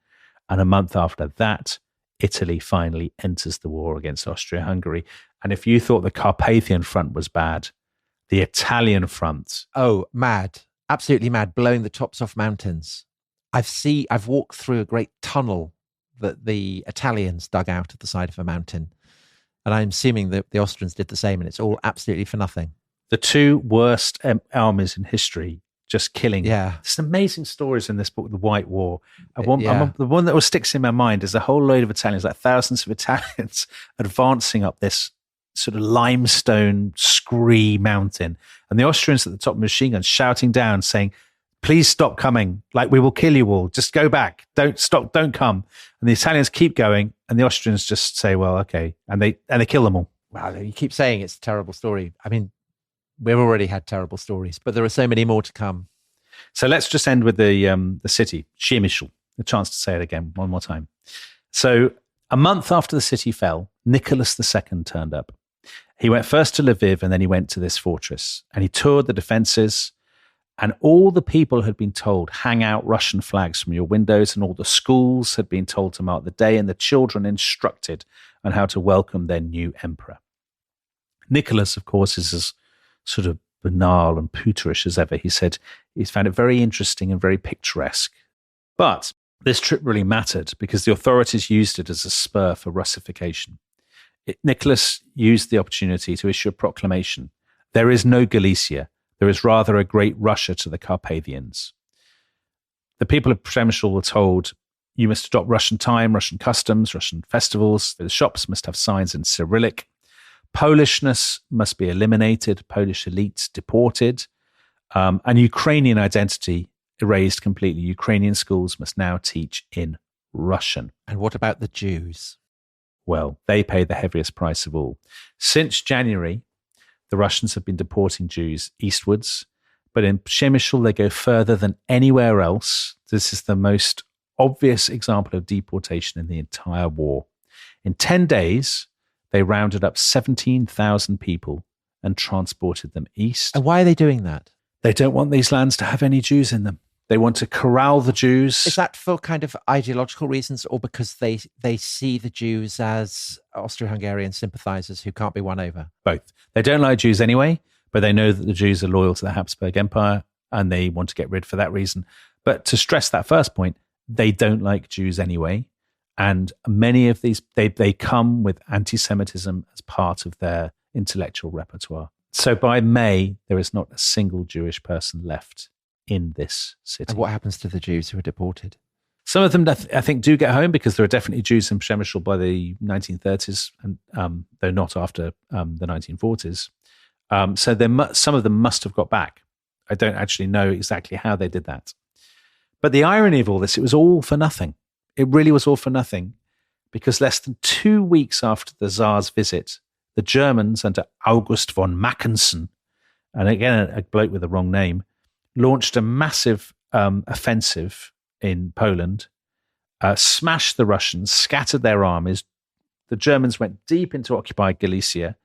And a month after that, Italy finally enters the war against Austria-Hungary. And if you thought the Carpathian front was bad, the Italian front... Oh, mad. Absolutely mad. Blowing the tops off mountains. I've walked through a great tunnel that the Italians dug out at the side of a mountain. And I'm assuming that the Austrians did the same, and it's all absolutely for nothing. The two worst armies in history just killing. Yeah. There's amazing stories in this book, The White War. The one that sticks in my mind is a whole load of Italians, like thousands of Italians advancing up this sort of limestone scree mountain. And the Austrians at the top of machine guns shouting down saying, please stop coming. Like, we will kill you all. Just go back. Don't stop. Don't come. And the Italians keep going. And the Austrians just say, well, okay. And they kill them all. Wow. You keep saying it's a terrible story. I mean, we've already had terrible stories, but there are so many more to come. So let's just end with the city, Przemyśl, a chance to say it again one more time. So a month after the city fell, Nicholas II turned up. He went first to Leviv and then he went to this fortress and he toured the defenses, and all the people had been told, hang out Russian flags from your windows, and all the schools had been told to mark the day, and the children instructed on how to welcome their new emperor. Nicholas, of course, is as sort of banal and puterish as ever. He said he's found it very interesting and very picturesque. But This trip really mattered because the authorities used it as a spur for Russification. Nicholas used the opportunity to issue a proclamation. There is no Galicia. There is rather a great Russia to the Carpathians. The people of Przemyśl were told, you must adopt Russian time, Russian customs, Russian festivals. The shops must have signs in Cyrillic. Polishness must be eliminated, Polish elites deported, and Ukrainian identity erased completely. Ukrainian schools must now teach in Russian. And what about the Jews? Well, they pay the heaviest price of all. Since January, the Russians have been deporting Jews eastwards, but in Przemyśl, they go further than anywhere else. This is the most obvious example of deportation in the entire war. In 10 days, they rounded up 17,000 people and transported them east. And why are they doing that? They don't want these lands to have any Jews in them. They want to corral the Jews. Is that for kind of ideological reasons, or because they see the Jews as Austro-Hungarian sympathizers who can't be won over? Both. They don't like Jews anyway, but they know that the Jews are loyal to the Habsburg Empire and they want to get rid for that reason. But to stress that first point, they don't like Jews anyway. And many of these, they come with anti-Semitism as part of their intellectual repertoire. So by May, there is not a single Jewish person left in this city. And what happens to the Jews who are deported? Some of them, I think, do get home because there are definitely Jews in Przemyśl by the 1930s, and though not after the 1940s. So some of them must have got back. I don't actually know exactly how they did that. But the irony of all this, it was all for nothing. It really was all for nothing, because less than 2 weeks after the Tsar's visit, the Germans under August von Mackensen, and again a bloke with the wrong name, launched a massive offensive in Poland, smashed the Russians, scattered their armies. The Germans went deep into occupied Galicia,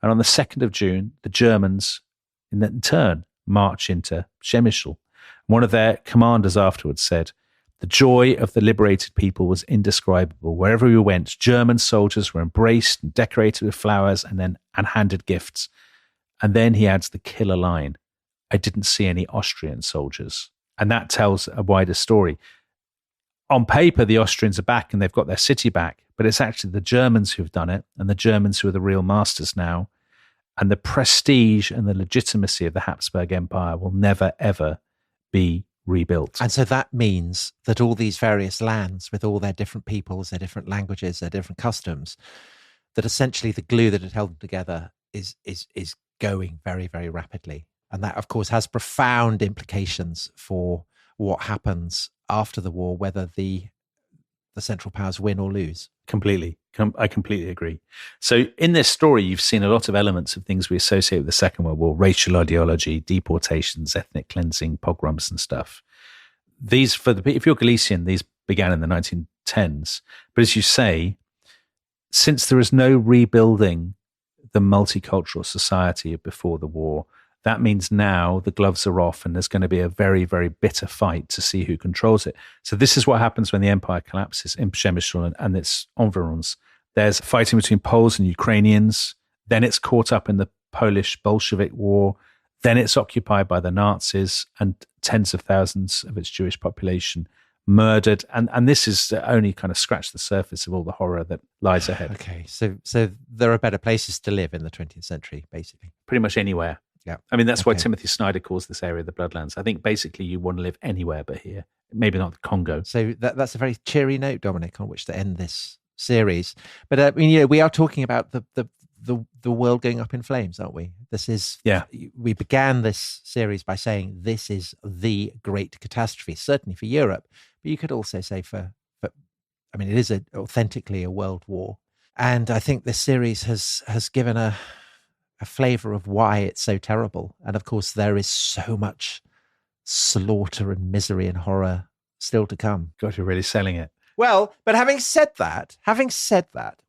and on the 2nd of June, the Germans, in turn, march into Przemyśl. One of their commanders afterwards said, the joy of the liberated people was indescribable. Wherever we went, German soldiers were embraced and decorated with flowers and handed gifts. And then he adds the killer line, I didn't see any Austrian soldiers. And that tells a wider story. On paper, the Austrians are back and they've got their city back, but it's actually the Germans who've done it, and the Germans who are the real masters now. And the prestige and the legitimacy of the Habsburg Empire will never, ever be rebuilt. And so that means that all these various lands with all their different peoples, their different languages, their different customs, that essentially the glue that had held them together is going very, very rapidly. And that, of course, has profound implications for what happens after the war, whether the Central Powers win or lose. Completely. I completely agree. So in this story, you've seen a lot of elements of things we associate with the Second World War, racial ideology, deportations, ethnic cleansing, pogroms and stuff. These, if you're Galician, these began in the 1910s. But as you say, since there is no rebuilding the multicultural society of before the war, that means now the gloves are off and there's going to be a very, very bitter fight to see who controls it. So this is what happens when the empire collapses in Przemyśl and its environs. There's fighting between Poles and Ukrainians. Then it's caught up in the Polish Bolshevik War. Then it's occupied by the Nazis and tens of thousands of its Jewish population murdered. And this is only kind of scratched the surface of all the horror that lies ahead. Okay, so there are better places to live in the 20th century, basically. Pretty much anywhere. Yeah. I mean, that's why Timothy Snyder calls this area the Bloodlands. I think basically you want to live anywhere but here. Maybe not the Congo. So that's a very cheery note, Dominic, on which to end this series. But I mean, we are talking about the world going up in flames, aren't we? This is, we began this series by saying this is the great catastrophe, certainly for Europe. But you could also say I mean, it is authentically a world war. And I think this series has given a flavor of why it's so terrible. And of course, there is so much slaughter and misery and horror still to come. God, you're really selling it. Well, but having said that,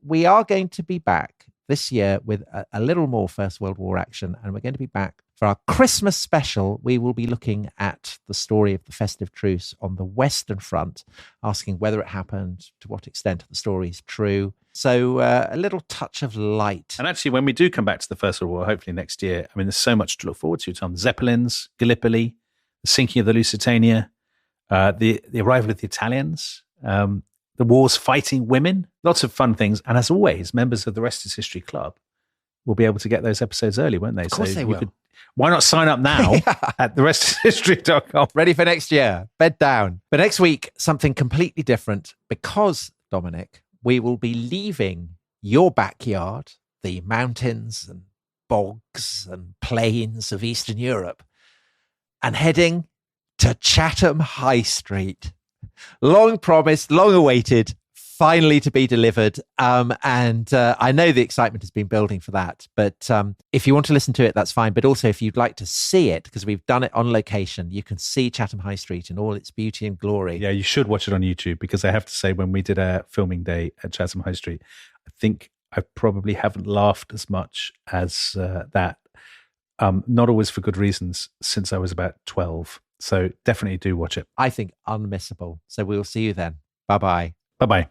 we are going to be back this year with a little more First World War action, and we're going to be back for our Christmas special. We will be looking at the story of the festive truce on the Western Front, asking whether it happened, to what extent the story is true. So a little touch of light. And actually, when we do come back to the First World War, hopefully next year, I mean, there's so much to look forward to, Tom. Zeppelins, Gallipoli, the sinking of the Lusitania, the arrival of the Italians, the wars fighting women, lots of fun things. And as always, members of the Rest is History Club will be able to get those episodes early, won't they? Of course they will. Why not sign up now at therestishistory.com? Ready for next year. Bed down. But next week, something completely different because, Dominic, we will be leaving your backyard, the mountains and bogs and plains of Eastern Europe, and heading to Chatham High Street. Long promised, long awaited, finally to be delivered. And I know the excitement has been building for that. But if you want to listen to it, that's fine. But also, if you'd like to see it, because we've done it on location, you can see Chatham High Street in all its beauty and glory. Yeah, you should watch it on YouTube, because I have to say, when we did a filming day at Chatham High Street, I think I probably haven't laughed as much as that. Not always for good reasons, since I was about 12. So definitely do watch it. I think unmissable. So we'll see you then. Bye-bye. Bye-bye.